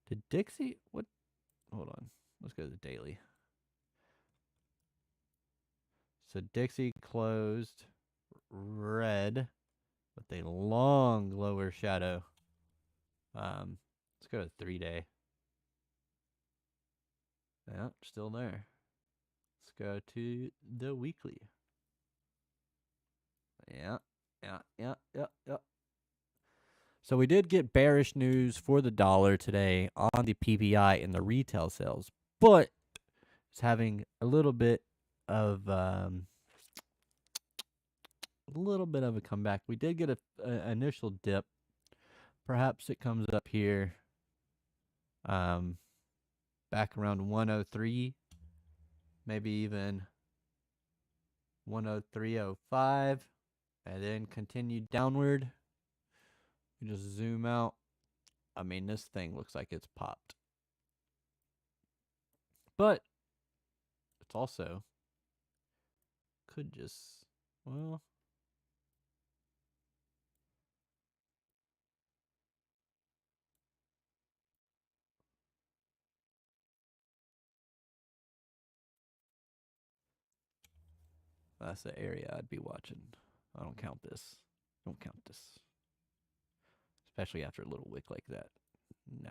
The Dixie? What? Hold on. Let's go to the daily. So Dixie closed red with a long lower shadow. Let's go to 3-day. Yeah, still there. Let's go to the weekly. Yeah. So we did get bearish news for the dollar today on the PPI and the retail sales, but it's having a little bit of a comeback. We did get a initial dip. Perhaps it comes up here, back around 103, maybe even 103.05, and then continue downward. You just zoom out. I mean, this thing looks like it's popped. But it's also could just, well, that's the area I'd be watching. I don't count this. Don't count this. Especially after a little wick like that. Nah.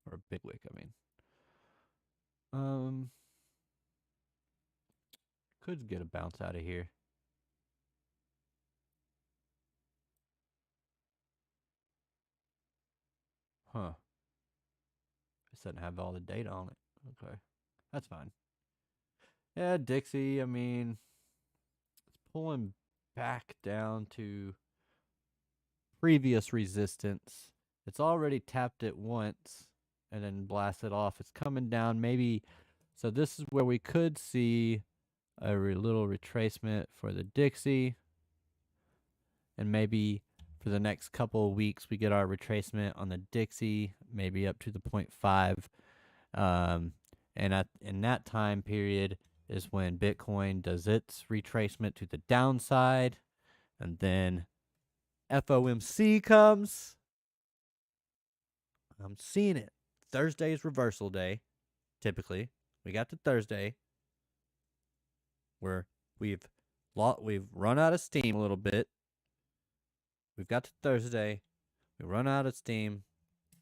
Or a big wick, I mean. Could get a bounce out of here. Huh. This doesn't have all the data on it. Okay. That's fine. Yeah, Dixie, I mean, it's pulling back down to previous resistance. It's already tapped it once and then blasted off. It's coming down maybe. So this is where we could see a little retracement for the Dixie. And maybe for the next couple of weeks, we get our retracement on the Dixie, maybe up to the 0.5. And in that time period is when Bitcoin does its retracement to the downside. And then FOMC comes. I'm seeing it. Thursday's reversal day, typically. We got to Thursday where we've run out of steam a little bit. We've got to Thursday. We run out of steam.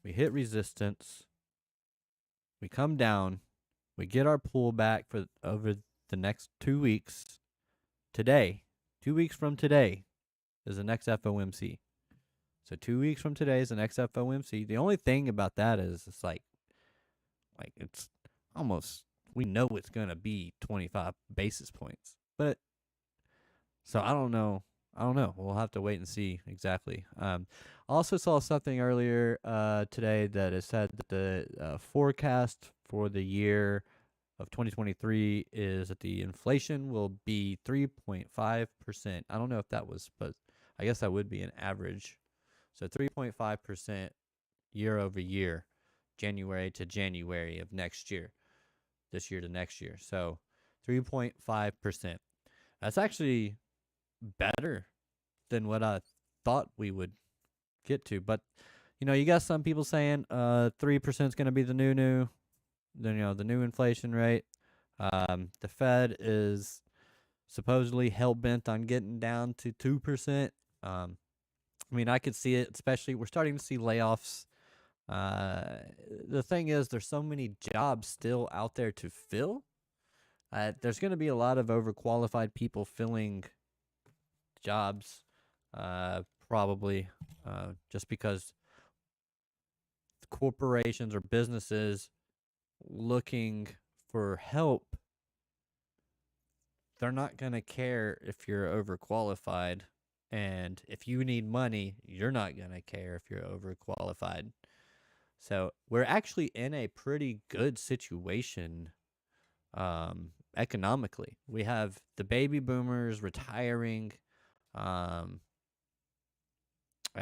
We hit resistance. We come down. We get our pullback for over the next 2 weeks. Today, 2 weeks from today, is the next FOMC. So 2 weeks from today is the next FOMC. The only thing about that is it's like it's almost, we know it's going to be 25 basis points. But so I don't know. I don't know. We'll have to wait and see exactly. I also saw something earlier today that it said that the forecast for the year of 2023 is that the inflation will be 3.5%. I don't know if that was, but I guess that would be an average. So 3.5% year over year, January to January of next year, this year to next year. So 3.5%. That's actually better than what I thought we would get to. But you got some people saying 3% is going to be the new, the new inflation rate. The Fed is supposedly hell bent on getting down to 2%. I mean, I could see it, especially we're starting to see layoffs. The thing is, there's so many jobs still out there to fill. There's going to be a lot of overqualified people filling jobs, probably, just because corporations or businesses looking for help, they're not going to care if you're overqualified. And if you need money, you're not going to care if you're overqualified. So we're actually in a pretty good situation economically. We have the baby boomers retiring at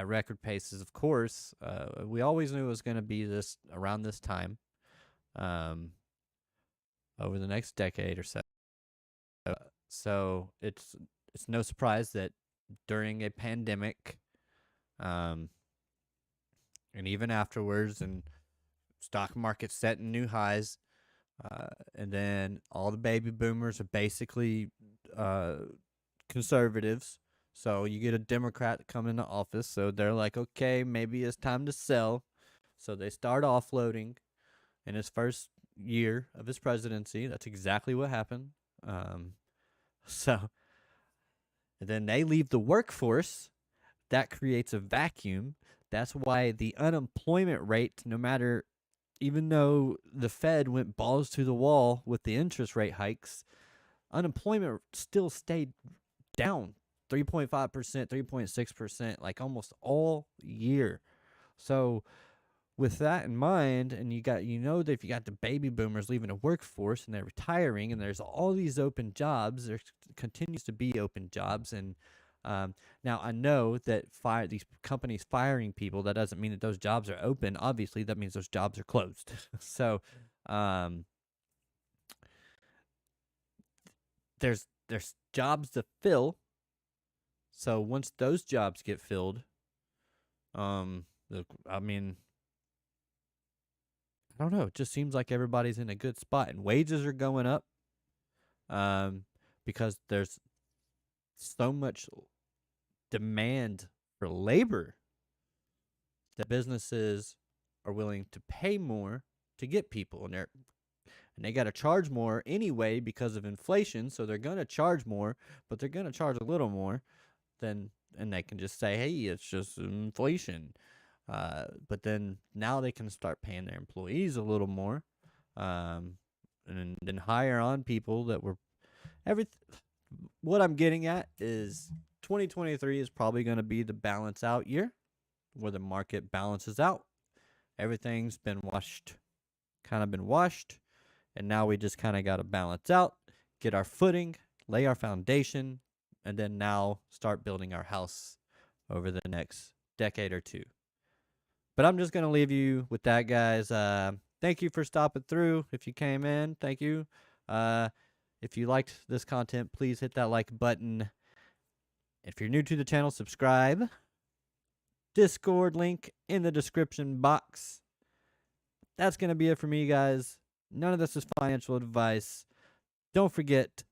record paces, of course. We always knew it was going to be this around this time over the next decade or so. So it's no surprise that during a pandemic, and even afterwards, and stock market setting new highs, and then all the baby boomers are basically conservatives. So you get a Democrat come into office, so they're like, okay, maybe it's time to sell. So they start offloading in his first year of his presidency. That's exactly what happened. So and then they leave the workforce. That creates a vacuum. That's why the unemployment rate, no matter, even though the Fed went balls to the wall with the interest rate hikes, unemployment still stayed down 3.5%, 3.6%, like almost all year. So with that in mind, and that if you got the baby boomers leaving the workforce and they're retiring, and there's all these open jobs, there continues to be open jobs. And now I know that these companies firing people, that doesn't mean that those jobs are open. Obviously, that means those jobs are closed. So there's jobs to fill. So once those jobs get filled, I mean, I don't know. It just seems like everybody's in a good spot, and wages are going up, because there's so much demand for labor that businesses are willing to pay more to get people, and they got to charge more anyway because of inflation. So they're going to charge more, but they're going to charge a little more and they can just say, hey, it's just inflation. But then now they can start paying their employees a little more, and then hire on people that were what I'm getting at is 2023 is probably going to be the balance out year where the market balances out. Everything's been washed, and now we just kind of got to balance out, get our footing, lay our foundation, and then now start building our house over the next decade or two. But I'm just going to leave you with that, guys. Thank you for stopping through. If you came in, thank you. If you liked this content, please hit that like button. If you're new to the channel, subscribe. Discord link in the description box. That's going to be it for me, guys. None of this is financial advice. Don't forget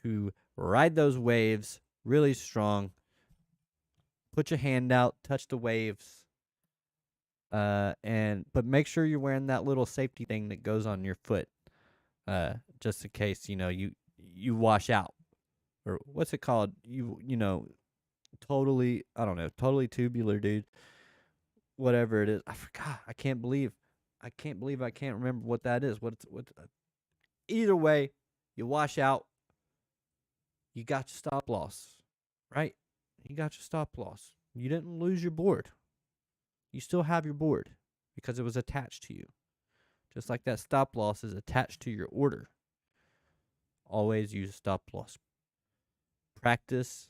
to ride those waves really strong. Put your hand out, touch the waves. But make sure you're wearing that little safety thing that goes on your foot, just in case you wash out, or what's it called? Totally, I don't know, totally tubular, dude. Whatever it is, I forgot. I can't believe I can't remember what that is. What? Either way, you wash out. You got your stop loss, right? you got your stop loss. You didn't lose your board. You still have your board because it was attached to you. Just like that stop loss is attached to your order. Always use stop loss. Practice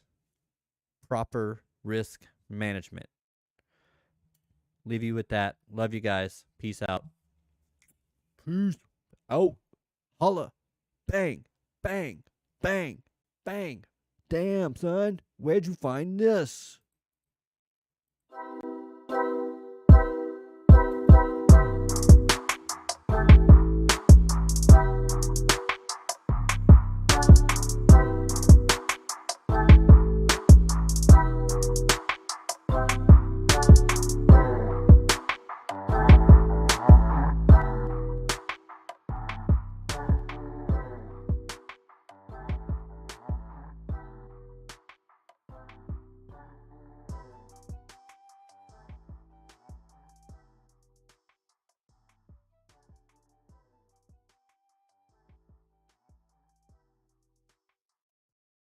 proper risk management. Leave you with that. Love you guys. Peace out. Peace out. Holla. Bang. Bang. Bang. Bang. Damn, son. Where'd you find this?